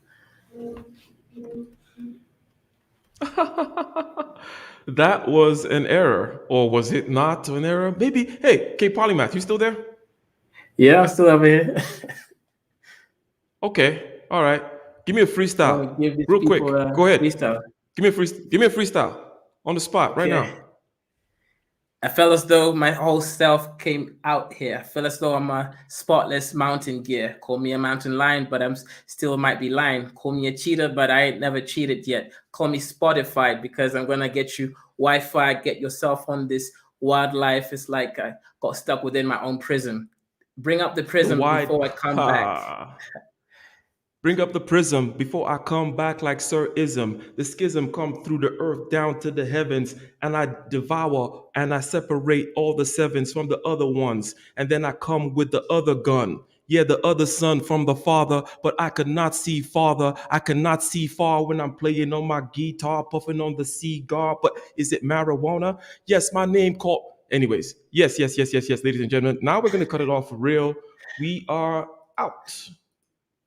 That was an error, or was it not an error? Maybe. Hey, K Polymath, you still there? Yeah, I'm still over here. Okay, all right. Give me a freestyle, Give these real quick. people, Go ahead. freestyle. Give me a freestyle on the spot right now. I felt as though my whole self came out here. I feel as though I'm a spotless mountain gear. Call me a mountain lion, but I'm still might be lying. Call me a cheater, but I ain't never cheated yet. Call me Spotify because I'm gonna get you Wi-Fi, get yourself on this wildlife. It's like I got stuck within my own prison. Bring up the prism before I come back. Bring up the prism before I come back like Sir Ism. The schism come through the earth down to the heavens, and I devour and I separate all the sevens from the other ones. And then I come with the other gun. Yeah, the other son from the father, but I could not see father. I cannot see far when I'm playing on my guitar, puffing on the cigar. But is it marijuana? Yes, my name called. Anyways, yes, ladies and gentlemen. Now we're going to cut it off for real. We are out.